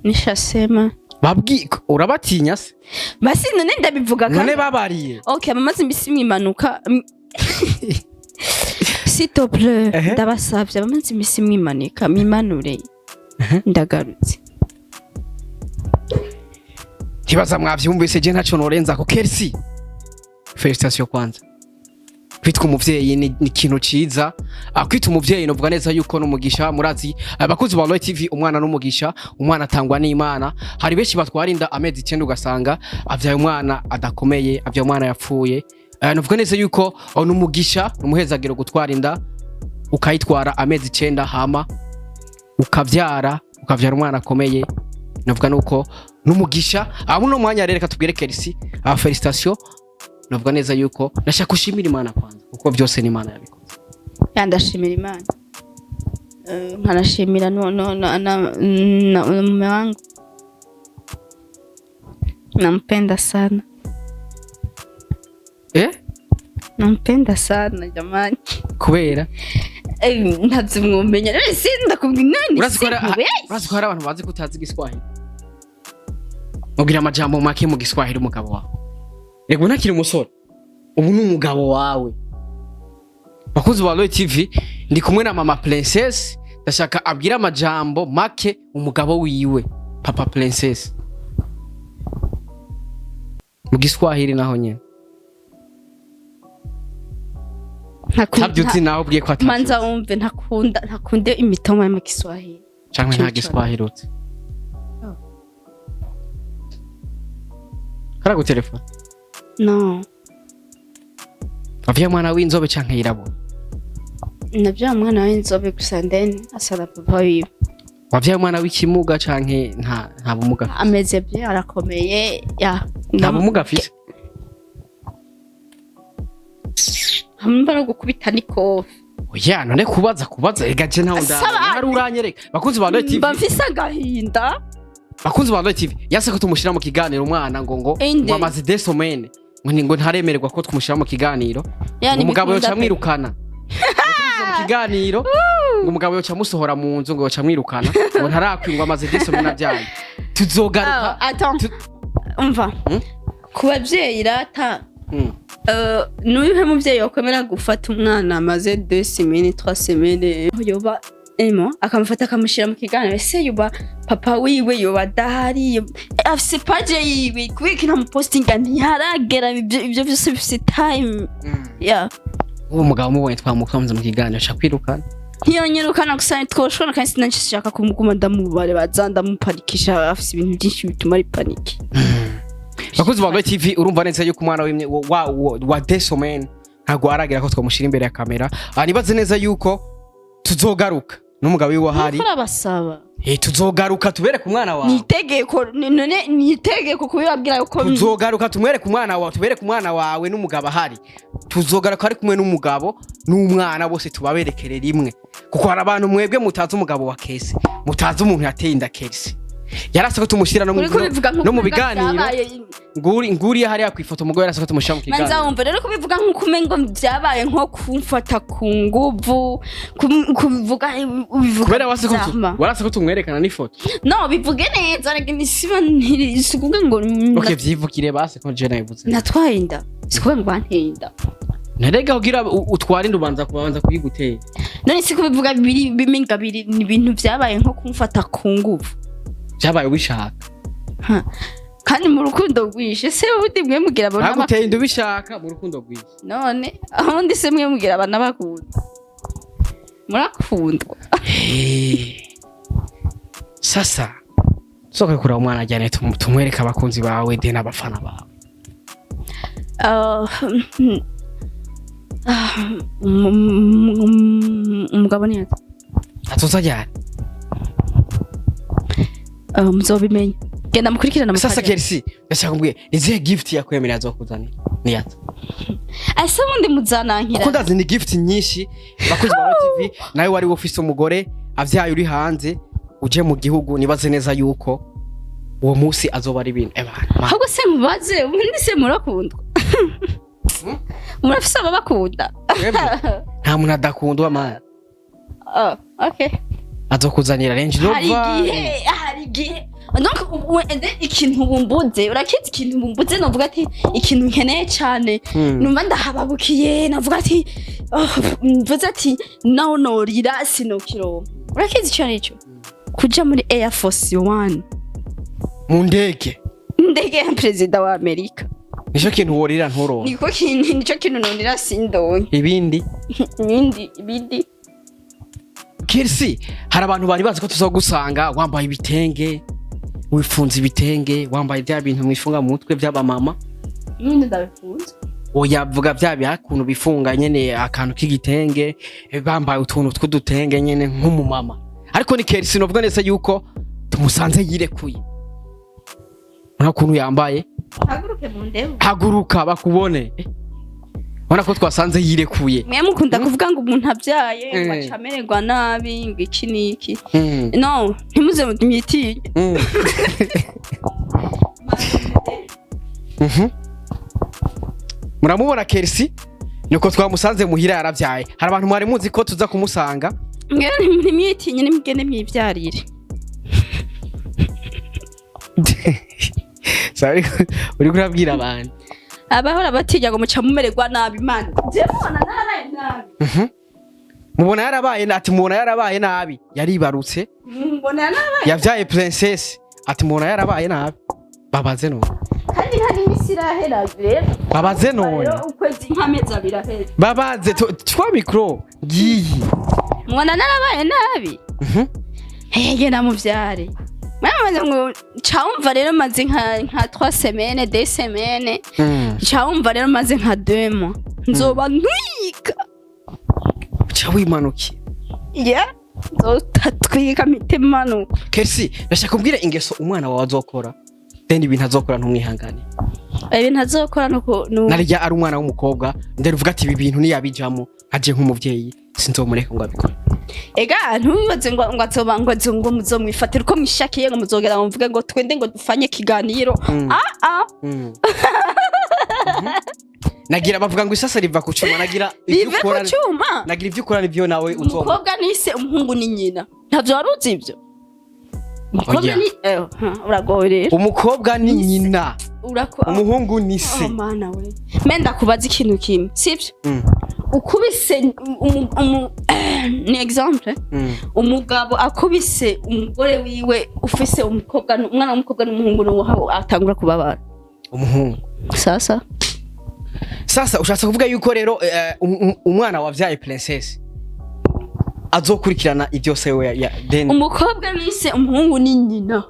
nishasema urabatinya se basi none ndabivuga kandi none babariye okay abamaze imisi mwimanuka s'il te plaît ndabasavye abamaze imisi mwimanika mimanure ndagarutse kibaza mwavyumvise je ntaco norenza ko KERCIE félicitations kwanza kwitwa umuvyeyi ni ikintu ciza kwita umuvyeyi novuga neza yuko n'umugisha murazi abakozi ba TV umwana n'umugisha umwana atangwa n'Imana hari benshi batwarinda amezi 9 ugasanga avyaye umwana adakomeye avyaye umwana yapfuye novuga neza yuko n'umugisha n'umuhezagiro gutwarinda ukayitwara amezi 9 hama ukavyara umwana akomeye novuga nuko n'umugisha abuno mwanya rero katubwire KERCIE félicitations novuga neza yuko nashaka kushimira Imana kwanza kuko byose ni Imana yabikoze ndashimira Imana nkanashimira na mume wangu nampenda sana nampenda sana jamani kubera ntazimwumenya rero sindakubwira nani urazi ko hari abantu bazi kutazi Igiswahili mubwira amajambo make mu Giswahili umugabo wawe ego ntakiri umusore ubu n'umugabo wawe bakuzi ba TV ndi kumwe na mama princess ndashaka abwira amajambo make umugabo wiwe papa princess mu Giswahili naho nyene ntabyuti naho ubwiye ko atatu manza wumve ntakunde imitoma mu Giswahili cyangwa nta Giswahili utse karagu telefone no wavya mwana w'inzobe canke yirabura navya mwana w'inzobe gusa then asala papa wiwe wavya mwana w'ikimuga canke nta bumuga ameze bye arakomeye ya nta bumuga afite hambara gukubita niko oya none kubaza egaje ntaho ndana hari uranyereka bakunzi ba TV bafise agahinda bakunzi ba TV yase ko tumushira mu kiganiro umwana ngo amazi desomene ngo ntaremererwa ko tumushira mu kiganiro umugabo yoca mwirukana mu kiganiro ngo umugabo yoca musohora mu nzu ngo yoca mwirukana ngo ntarakwingwa amazi desomene abyanye tuzogaruka umva ku bavyeyi rata n'uyu muvyeyi wakwemera gufata umwana amaze 2 semaines 3 semaines yoba akamufata akamushira mu kiganiro ese yuba papa wiwe yoba dahari afise page yiwe kubika na postinga ntiharagera ibyo byose bifise time ya uwo mugabo mubonye twamukamza mu kiganiro shakwirukana ntiyonyerukana gusa twoshobora kandi sinashaka kumuguma ndamubare bazanda muparikisha afise ibintu byinshi bituma ari paniki bakuzi ba TV urumva neza yuko umwana w'imwe wa desomene ntago aragira ko twamushira imbere ya kamera nibaze neza yuko tuzogaruka n'umugabo wiwe ahari turabasaba tuzogaruka tubereke umwana wawe ni itegeko kubibabwira yuko tuzogaruka tumwereke umwana wawe tubereke umwana wawe n'umugabo ahari tuzogaruka ari kumwe n'umugabo n'umwana bose tubaberekere rimwe kuko hari abantu mwebwe mutazi umugabo wa Kese mutazi umuntu yateye inda Kese yarase ko tumushyira no mu biganiro nguri hari yakwifoto umugabo yarase ko tumushyira mu kiganiro manza wumva rero kubivuga nkuko umengo byabaye nko kumfata ku nguvu kubivuga kubera warase ko tumwerekana n'ifoto no bivuge neza ariko siba ntisukuga ngo okay vyivukire base ko je nabivuze natwaye inda sikuba ngo anteye inda narega kugira utwara inda ubanza kuyigutera none si kubivuga biminga biri ni ibintu byabaye nko kumfata ku nguvu byabaye ubishaka kandi mu rukundo rwishe se ubundi mwe mugira abana baguteye inda ubishaka mu rukundo rwishe none ahundi se mwe mugira abana bakunda murakundwa sasa soka kura umwana ajyane tumwereka abakunzi bawe de n'abafana bawe umugabo ni ati atuzajyane muzobimenya genda mukurikirana sasa KERCIE ndashaka mbwiye izihe gift yakwemerera azokuzanira ni yata ase mundi muzanankira kuko ndazi ni gift nyinshi bakoze ba TV nawe wari ufise umugore avyaye uri hanze uje mu gihugu nibaze neza yuko uwo munsi azoba ari ibintu ahubwo se mubaze ubundi se murakundwa murafise ababakunda nta muntu adakundwa man okay azokuzanira Range Rover hari igihe donc ikintu bumbuze urakizi ikintu bumbuze novuga ati ikintu nkeneye cyane numva ndahababukiye navuga ati mvuze ati naho norira sinokiro urakizi cyane cyo kuja muri Air Force 1 mu ndege ya president wa Amerika nico kintu worira ntoro nico kintu nonira sindonye ibindi KERCIE hari abantu bari bazi ko tuzogusanga wambaye ibitenge wifunze ibitenge wambaye bya bintu mwifunga mu mutwe by'aba mama ninde ndabifunze oyavuga bya bihakuntu bifunga nyene akantu k'igitenge bambaye utuntu tw'udutenge nyene nk'umumama ariko ni KERCIE novuga neza yuko tumusanze yirekuye ukuntu yambaye haguruke mu ndebe haguruka bakubone Wana ko twasanze yirekuye. Mwe mukunda kuvuga ngo umuntu abyaye bacamererwa nabi ngo iki niki. No, ntimuze mutitinye. Muramubona KERCIE nuko twamusanze muhira yaravyaye. Hari abantu mwari muzi ko tuza kumusanga. Mwe ntimwitinye nimugende mwivyarire. Sorry, uri kurabwira abantu. Abahora batinya ngo muca mumererwa nabi Imana. Je mubona narabaye nabi. Mubona yarabaye ati mubona yarabaye nabi. Yaribarutse. Mubona yarabaye. Yavyaye princess ati mubona yarabaye nabi. Babaze none. Kandi hari misirahera rero. Babaze none. Ukwezi nk'amezi abiri aheze. Babaze twa micro giyi. Mubona narabaye nabi. Hege namuvyare. Mama ngo chaumva rero maze nka 3 semaines 2 semaines chaumva rero maze nka 2 mois nzoba ntwika chawimanuki nzotatwika mitemano KERCIE ndashaka kubwira ingeso umwana wawe azokora then ibintu azokora ntumwihangane ibintu azokora nuko narya ari umwana w'umukobwa ndere uvuga ati ibi bintu niyabijamo aje nk'umuvyeyi sinzomureka ngo abikore ega ntubibaze ngo azoba ngo muzomwifatira uko mwishakiye ngo muzogera ngo mvuge ngo twende ngo dufanye kiganiro nagira bavuga ngo isasa riva ku cuma nagira ivyo ukora nivyo nawe uzoma umukobwa nise umuhungu ni nyina ntavyo waruzi ivyo umukobwa ni uragorera umukobwa ni nyina umuhungu ni se mana we menda kubaza ikintu kimwe sivyo ukubise ni exemple umugabo akubise umugore wiwe ufise umukobwa umwana w'umukobwa n'umuhungu n'uwo atangura kubabara umuhungu sasa ushatse kuvuga yuko rero umwana wavyaye princess azokurikirana ivyo se we then umukobwa nise umuhungu ni nyina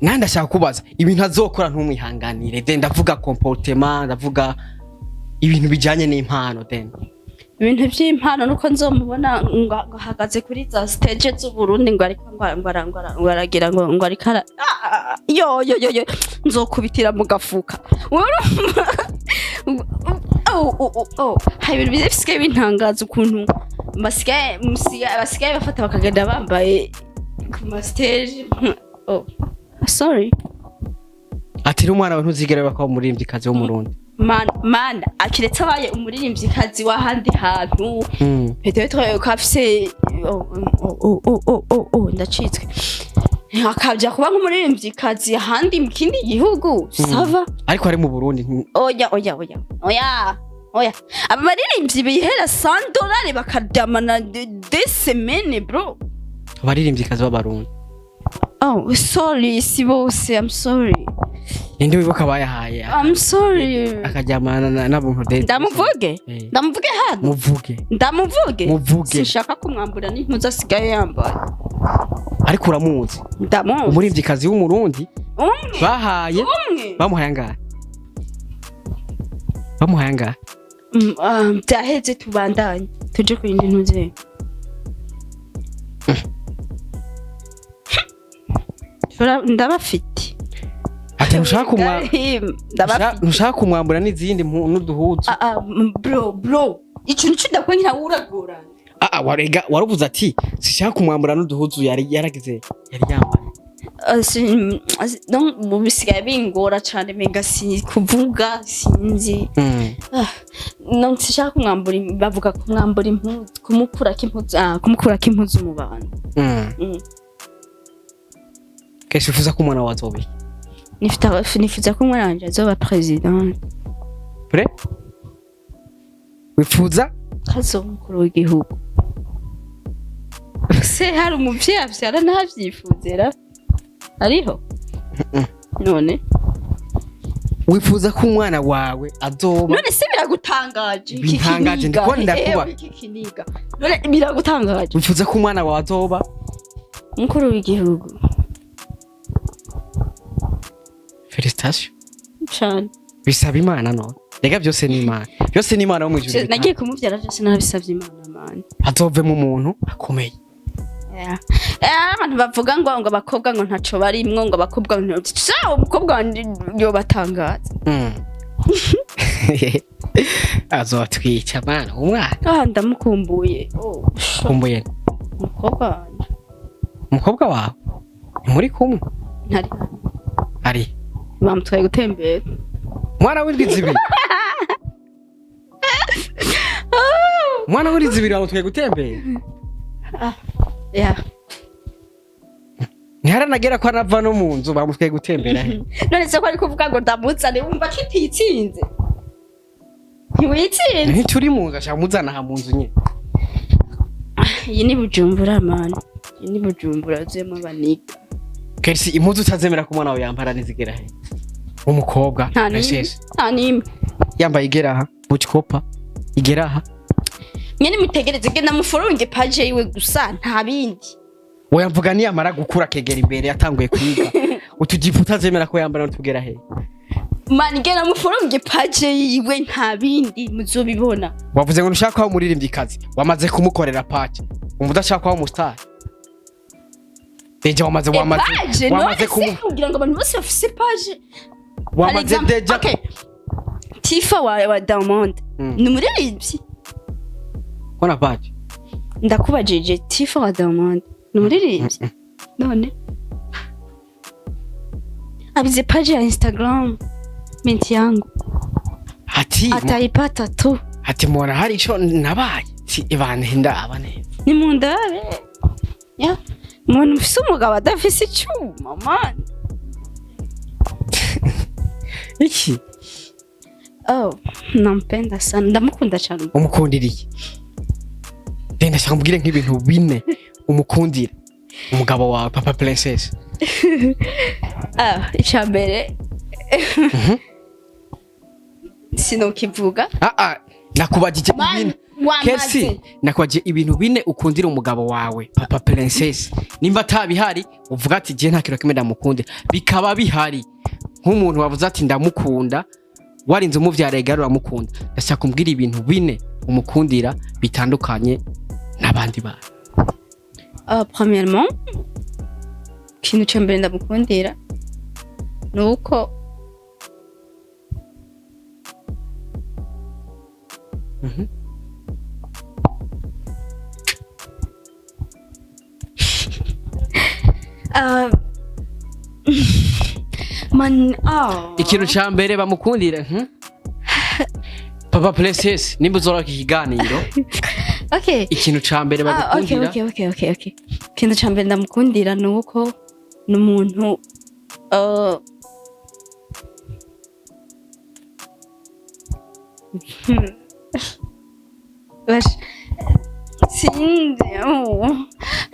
nanda shaka kubaza ibintu azokora ntumwihanganire then ndavuga comportement ndavuga ibintu bijanye n'impano then ibintu by'impano nuko nzomubona ngo ahagaze kuri za stage z'Uburundi ngo ariko ngo aragira ngo ariko yo nzokubitira mu gafuka hari ibintu bisigaye bintangaza ukuntu basigaye bafata bakagenda bambaye ku ma stage. Sorry ati umwana we ntuzigere bakaba umuririmbyikazi wo mu Burundi mana akiretse abaye umuririmbyikazi w'ahandi hantu peut-être ko afise ndacitswe akajya kuba nk'umuririmbyikazi ahandi mu kindi gihugu sava ariko ari mu Burundi oya aba baririmbyi bihera $100 bakaryamana des semaines bro abaririmbyikazi b'abarundi. Sorry si bose, I'm sorry. Ninde wibuka bayahaye? I'm sorry. Akajyamana n'abuntu date. Ndamuvuge hano. Ndamuvuge. Sinshaka kumwambura n'impuzu asigaye yambaye. Ariko uramuzi. Ndamuzi. Umuririmbyikazi w'umurundi. Umwe. Bahaye. Bamuhaye angahe? Byaheze tubandanye. Tuje kuyindi ntuze. Ndabafite. Ati ntushaka kumwambura n'izindi n'uduhuzu. Bro. Ikintu cy'indakwenkira uragorana. Warega waravuze ati sishaka kumwambura n'uduhuzu yari yambaye. No bisigaye bingora cyane mega kuvuga sinzi. No sishaka kumwambura bavuga kumwambura impuzu kumukura k'impuzu mu bantu. Qu'est-ce que ufuza ko umwana wazobe? Nifuza ko umwana wanje azoba president. Pre? Wifuza? Kazo mukuru w'igihugu. Se hari umuvyeyi avyara ntavyifuzera. Ariho? None? Wifuza ko umwana wawe azoba? None se biragutangaje. Bitangaje ndiko ndakuba. None biragutangaje. Wifuza ko umwana wawe azoba? Mukuru w'igihugu. Félicitations. Cyane. Bisaba Imana no. Rega byose ni Imana. Byose ni Imana wo mwijuru. Nagiye kumuvyara byose narabisavye Imana man. Azove mu muntu akomeye. Abantu bavuga ngo abakobwa ngo ntaco barimwo ngo abakobwa umukobwa wanje yo batangaza. Azotwica bana umwana. Ndamukumbuye. Kumbuye. Umukobwa wawe. Muri kumwe? Ntari. Ari. Bamutwaye gutembera. Mwana w'indizibiri. Mwana w'indizibiri bamutwaye gutembera. Ntiharanagera ko anava no mu nzu bamutwaye gutembera he. None se ko ari kuvuga ngo ndamuzane wumva kititsinze. Ntiwitsinze. Ntituri mu nzu ashaka muzana ha mu nzu nyine. Iyi ni Bujumbura man. Iyi ni Bujumbura zemo baniga. KERCIE impuzu utazemera ko umwana wawe yambara nizigera he. Umukobwa nasheshe. Ntanimwe. Yambaye igeraha, buchikopa, igeraha. Nyene mitegereze genda mufurunge page yiwe gusa nta bindi. Oya mvuga ni yamara gukura kegera imbere yatanguye kwiga. Utugifu utazemera ko yambara n'utugera he. Man genda mufurunge page yiwe nta bindi muzobibona. Wavuze ngo nushaka ko umuririmbyikazi, wamaze kumukorera page. Umudashaka ko umustar. Deja wamaze kugira ngo abantu bose bafise page. Wamaze deja. Okay. Tifa wa Diamond. Ni umuririmbyi. Kona page. Ndakubajije Tifa wa Diamond. Ni umuririmbyi. None. Abize page ya Instagram. Minti yangu. Ataipata tu. Ati mwana hari ico nabaye. Si ibane ndabane. Ni mundabe. Ya. Umuntu ufise umugabo adafise icyuma man. Iki? Nampenda sana. Ndamukunda cyane. Umukundira iki? Denda shaka mbwire nk'ibintu bine umukundira umugabo wawe papa princess. Icyambere. Sinokivuga. Nakubajije ibintu. KERCIE nakwaje ibintu bine ukundira umugabo wawe papa princess. Nimba atabihari uvuga ati je nta kintu kimwe ndamukundira. Bikaba bihari nk'umuntu wavuze ati ndamukunda warinze umuvyara igara uramukunda ndashaka kumbwira ibintu bine umukundira bitandukanye n'abandi bantu. Premièrement ikintu cya mbere ndamukundira ni uko ikintu cya mbere bamukundira papa princess nimba uzora ikiganiro okay ikintu cya mbere bagukundira okay ikintu cya mbere ndamukundira ni uko ni umuntu sinzi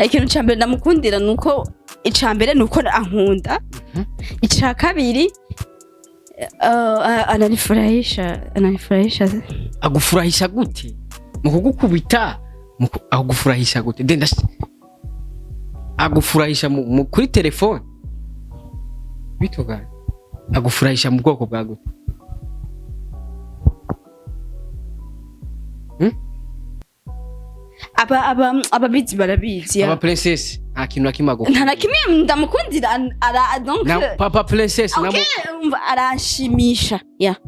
ikintu cya mbere ndamukundira ni uko icya mbere ni uko ankunda icya kabiri ananifurahisha agufurahisha gute mu kugukubita agufurahisha gute ndenda agufurahisha kuri telefone bitugana agufurahisha mu bwoko bwa gute ababizi barabizi aba princess nta kintu nakimagufura nta nakimwe ndamukundira donc papa princess okay, aranshimisha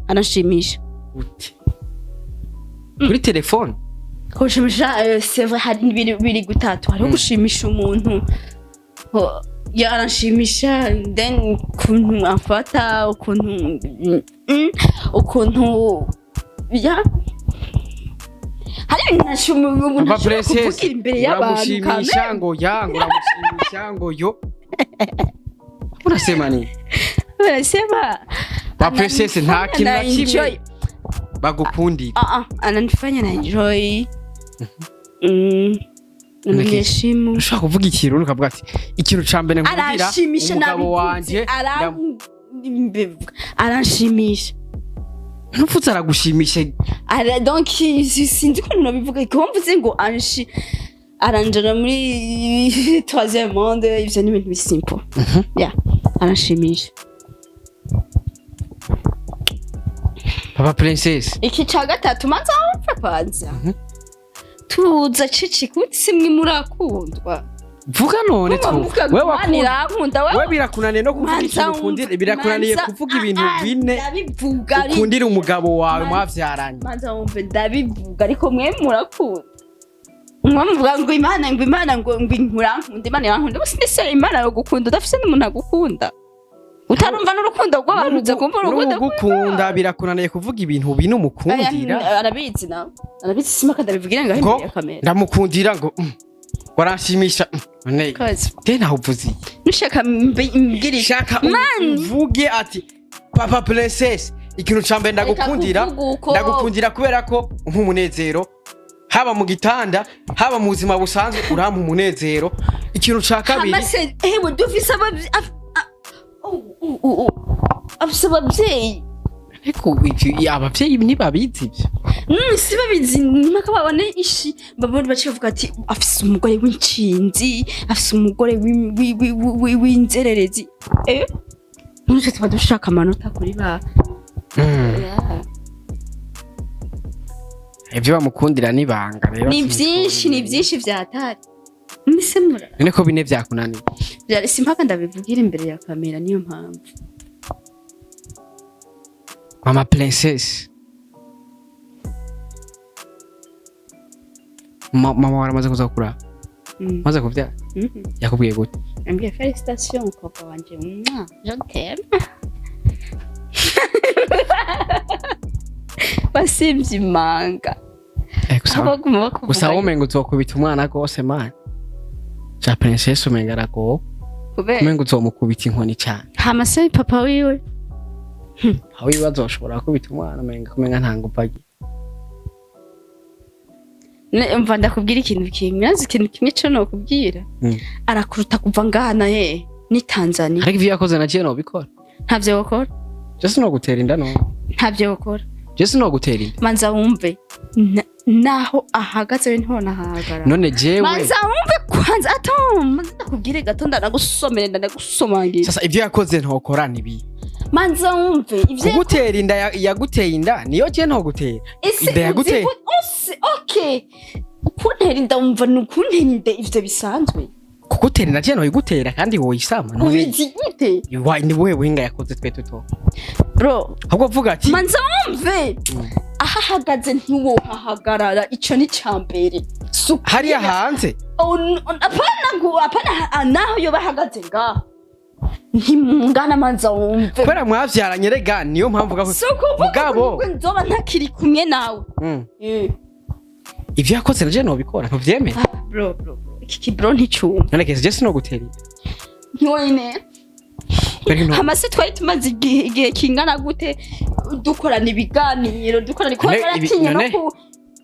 aranshimisha kuri telefone kushimisha c'est vrai hari biri gutatu hari gushimisha umuntu aranshimisha then ukuntu afata ukuntu hari nashumwe umuntu kuvugira imbere y'abantu uramushimisha ngo uramushimisha ngo yo unasema nini unasema papa princess nta kintu na kimwe bagukundira ananifanya na enjoy Nishimo ushaka kuvuga ikintu ukavuga ati ikintu cambere nkubwira umugabo wanje aranshimisha nupfutse aragushimisha donc sinzi ko nabivuga ko mvuze ngo aranjana muri troisième monde ivyo ni ibintu simple aranshimisha papa princess iki ca gatatu manza wapfa kwanza tuza cici kuti mwe murakundwa vuga none wewe wakunda wewe birakunaniye no kuvuga ikintu ukundira birakunaniye kuvuga ibintu bine ukundira umugabo wawe mwavyaranye manza wumve ndabivuga ariko mwe murakunda mwamuvuga ngo imana ngo inkurankunda imana yankunda bose ndetse imana yo gukunda udafise n'umuntu agukunda utarumva n'urukundo rw'abaruze kumva urukundo gukunda birakunaniye kuvuga ibintu bine umukundira arabizi nawe arabizi simaka ndabivugira ngo imbere ya kamera ndamukundira ngo waranshimisha none tena uvuzi nshaka mbwira shaka uvuge ati papa princess ikintu cambe ndagukundira kubera ko nk'umunezero haba mu gitanda haba mu buzima busanzwe urampa umunezero ikintu ca kabiri hewe dufise abavyeyi ariko abavyeyi ntibabizi ivyo si babizi mpaka babone ishi babone bacivuga ati afise umugore w'inshinzi afise umugore w'inzererezi nuje tuba dushaka amanota kuri ba ivyo bamukundira nibanga rero ni vyinshi vyatari nisemura none ko bine vyakunaniye byari simpaka ndabivugira imbere ya kamera niyo mpamvu mama princess mama waramaze kuza kura maze kuvyara yakubwiye gute ambwiye félicitations papa wanje je t'aime basivye imanga gusa womenga uzokubita umwana gose man cha princess umenga arago umenga uzomukubita inkoni cyane hama se papa wiwe aho ibazoshobora kubita umwana umenga ntango pagi mva ndakubwira ikintu kimwe nazi ikintu kimwe cyo no kubwira arakuruta kuva ngana ni Tanzania ariko ivyo yakoze nagiye no bikora ntavyo gukora just no gutera inda no ntavyo gukora just no gutera inda manza wumve naho ahagaze ntona hagara none jewe manza wumve kwanza atom ndakubwire gato ndanagusomera ndanagusomangira sasa ivyo yakoze ntokora nibi manza wumve ivyo kugutera inda yaguteye inda niyo je nto gutera inda yaguteye okay kuntera inda wumva nukuntera inda ivyo bisanzwe kugutera inda je nto yigutera kandi woyisama ubizi gute ni wewe winga yakoze twe tuto bro ahubwo vuga ati manza wumve aha hagaze ntiwo hahagarara ico ni cambere hariya hanze apana naho yo bahagaze ngaho ntimungana manza wumve kwera mwavyaranye rega niyo mpamvu mugabo nzoba ntakiri kumwe nawe ivyo yakoze naje no bikora ntuvyemeye bro iki bro nticuma none kese je sino gutera ntiwene hamase twari tumaze igihe kingana gute dukorana ibiganiro dukorana ko baratinya no ku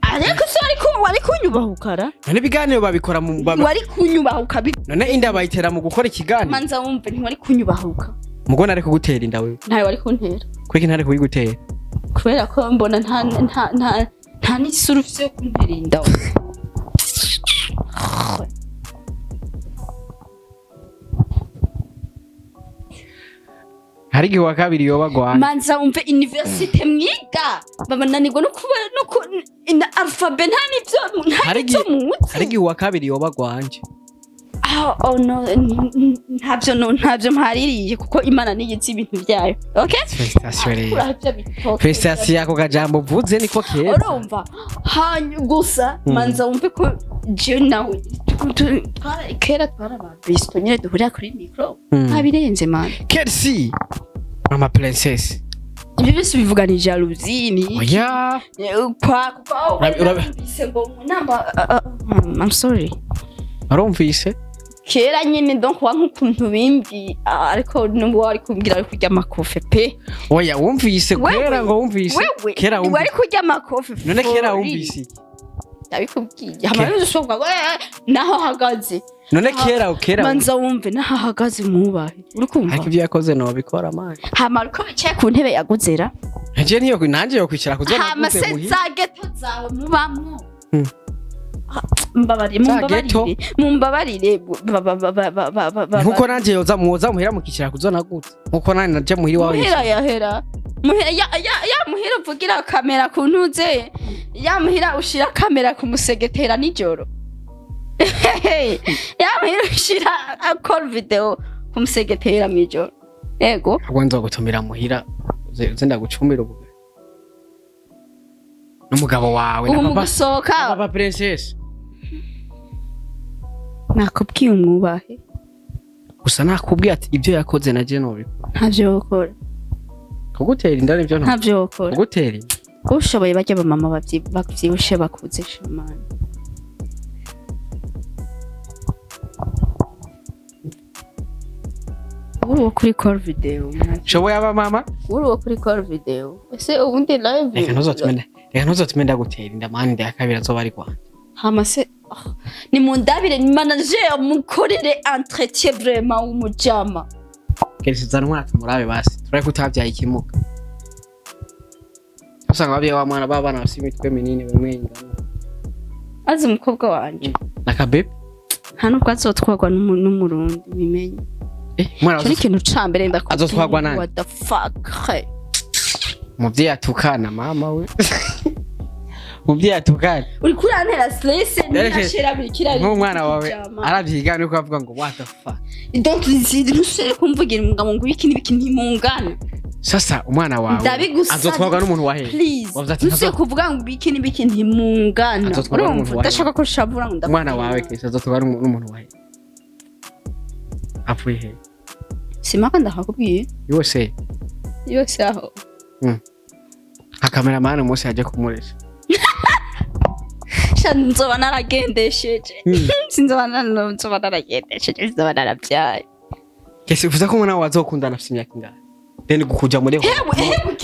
ariko se wari kunyubahukara none ibiganiro babikora mu wari kunyubahuka none inda bayitera mu gukora ikiganiro manza wumve ntiwari kunyubahuka mugona ariko gutera inda wewe ntawe wari kuntera kwiki ntari kuyigutera kubera ko mbona nta n'isurufi yo kuntera inda hari gihe wa kabiri yoba gwana manza umve university mwiga babananirwa no kuba no ina alphabet nta nivyo muzi hari gihe wa kabiri yoba gwanje oh no ntabyo mpaririye kuko imana niyizi ibintu byayo okay festation yako gajambo vuze niko keza urumva hanyu gusa manza umve ko je nawe kera twarabantu bistonye duhurira kuri micro ntabirenze man KERCIE mama princess ibi bise bivuga ni jalousie oya kwa urabise ngo namba I'm sorry arumvise kera nyine donc wankukuntu bimbi ariko nubwo wari kumbwira ari kurya makofe pe oya wumvise kera ngo wumvise kera wumvise wari kurya makofe none kera wumvise ndabikubwiye hamwe n'ushobwa naho hagaze none kera manza wumve naho hagaze mubahe uri kumva ariko ibyo yakoze no bikora manje hamaruko bacaye ku ntebe yaguzera nje niyo nanje yo kwicara kuzona guze muhi hama geto zawe mubamwo mumbabarire nkuko nanje yoza muhira mukicira kuzona gute nkuko nanje naje muhiri wawe muhira muhira uvugira kamera ku ntuze ya muhira ushira kamera ku musegetera nijoro ya muhira ushira call video ku musegetera mijoro ego ahubwo nzogutumira muhira zenda gucumira ubu n'umugabo wawe na papa princess nakubwiye umwubahe gusa nakubwiye ati ibyo yakoze na je nobi ntavyo ukora kugutera inda nivyo ntavyo ukora kugutera ushoboye bajya bamama bavyibushe bakuze shamani uwo kuri call video shoboye aba mama uwo kuri call video ese ubundi live reka ntuzotuma gutera inda mani nda yakabira zo bari kwa hamase ni mundabire ni manager mukorere entretien vraiment umujama KERCIE zanwa murabe basi turare kutavyaye ikimuka usanga babye wa mwana babana bafite imitwe minini bamwe ingana azi umukobwa wanje nakabebe nta nubwo azotwagwa n'umurundi bimenye mwana cyo ikintu cambere azotwagwa nani what the fuck muvye atukana mama we muvye atukana uri kurantera stress n'ashera bikira nk'umwana wawe aravyigana uko avuga ngo what the fuck donc ntusere kumvugira umugabo ngo iki nibiki ntimungana sasa umwana wawe azotwagwa n'umuntu wahe ntusere kuvuga ngo iki nibiki ntimungana urumva ndashaka ko shabura ngo umwana wawe kese azotwagwa n'umuntu wahe apfuye he simaka ndakubwiye yose aho akameramani umunsi yaje kumuresha nzoba naragendesheje sinzoba naragendesheje sinzoba narabyaye kese uvuze ko umwana wawe azokundana afite imyaka ingahe then kuja muri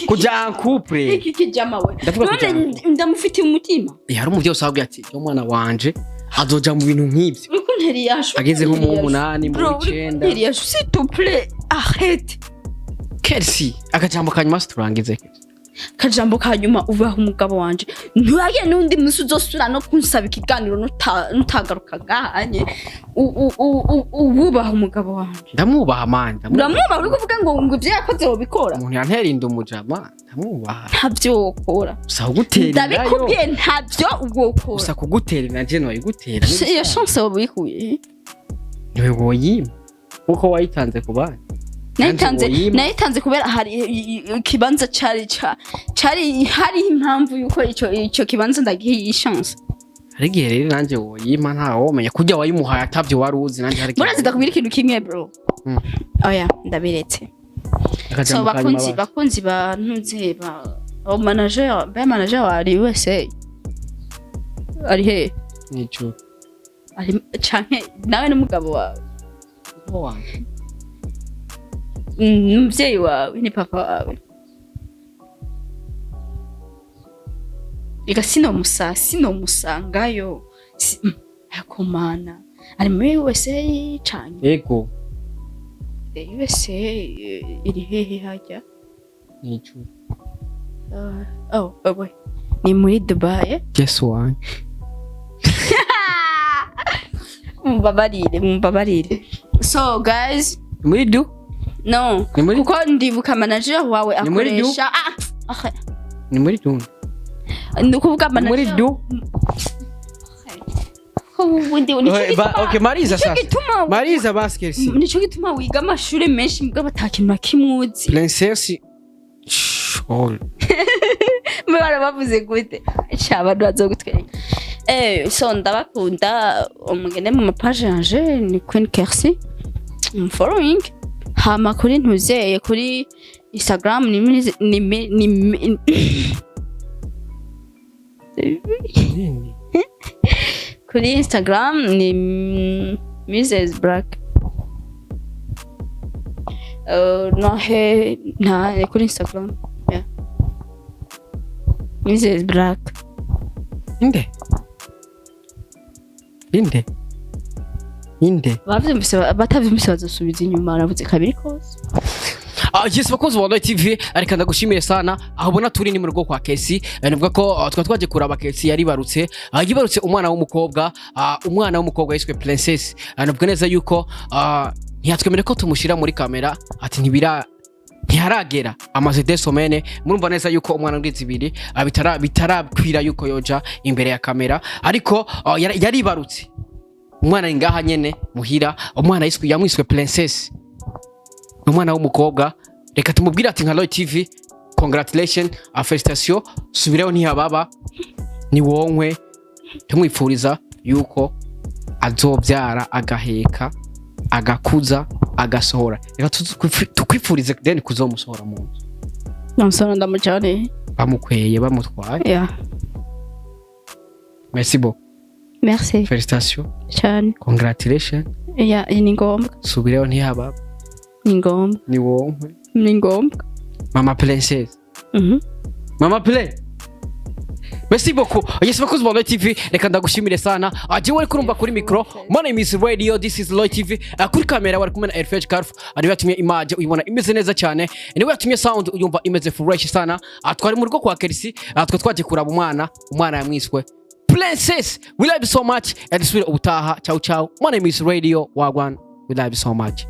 kuja en couple iki kijama we none ndamufitiye umutima hari umuvyeyi usabwe ati yo mwana wanje azoja mu bintu nk'ibyo uriko nteri yashu ageze nko mu 8 mu 9 nteri yashu s'il te plaît arrête KERCIE akajambo kanyuma turangize kajambo kanyuma ubaha umugabo wanje nturaye nundi musi uzosura no kunsaba ikiganiro nutagaruka gahanye ububaha umugabo wanje ndamwubaha manda uramwubaha uri kuvuga ngo ivyo yakoze wobikora umuntu yantera inda umujama ndamwubaha ntavyo wokora usa kugutera ndabikubwiye ntavyo wokora usa kugutera naje no yigutera iyo chance wabikuye niwe woyima uko wayitanze kubana nayitanze kubera hari ikibanza cari hari impamvu yuko ico kibanza ndagiye chance hari gihe rero nanje woyima nta womenya kujya wayimuhaye atavyo waruzi nanje hari Bora zidakubira ikintu kimwe bro oya ndabiretse so bakunzi ba ntuze ba manager wari wese ari he nico ari canke nawe n'umugabo wawe umuvyeyi wawe ni papa wawe ega sino musangayo akomana ari muri USA canke yego USA iri hehe hajya nico boy ni muri Dubai just one mumbabarire so guys muri du no kuko ndibuka manager wawe akoresha ni muri du ndikuvuga manager muri du okay Mariza sasa Mariza baskersi nico gituma wiga amashure menshi mugabo atakintu kimuzi princess mbara bavuze gute cyaba bazogutwenga so ndabakunda umugende mu mapage yanje ni Queen KERCIE following hama kuri ntuzeye kuri Instagram ni kuri Instagram ni Mrs Black no kuri Instagram yeah Mrs Black inde batavyumvise bazosubiza inyuma aravuze kabiri kose yes bakozi wa TV ariko ndagushimire sana aho bona turi ni mu rugo kwa KERCIE navuga ko twaje kuraba KERCIE yaribarutse yibarutse umwana w'umukobwa yiswe Princess navuga neza yuko ntiyatwemere ko tumushira muri kamera ati ntiharagera amaze des semaines murumva neza yuko umwana ngizi ibiri bitarakwira yuko yoja imbere ya kamera ariko yaribarutse umwana ngaha nyene muhira umwana yamwiswe Princess umwana w'umukobwa reka tumubwire ati nka TV congratulations felicitation subireho ntiyababa ni wonkwe tumwifuriza yuko azobyara agaheka agakuza agasohora reka tukwifurize then kuzomusohora mu nzu namusora ndamujane bamukweye bamutwaye yeah merci beaucoup merci félicitations cyane congratulations yeah ni ngombwa subireho ntiyababa ni ngombwa ni wonkwe ni ngombwa mama Princess mama play merci beaucoup yes bakozi ba TV reka ndagushimire sana aje wari kurumva kuri micro my name is radio this is TV kuri kamera wari kumena Airfetch Carf ari yatumye image uyibona imeze neza cyane niwe yatumye sound uyumva imeze fresh sana atwari mu rugo kwa KERCIE twaje kuraba umwana yamwiswe Princess we love you so much and sweet ubutaha ciao ciao my name is radio wagwan we love you so much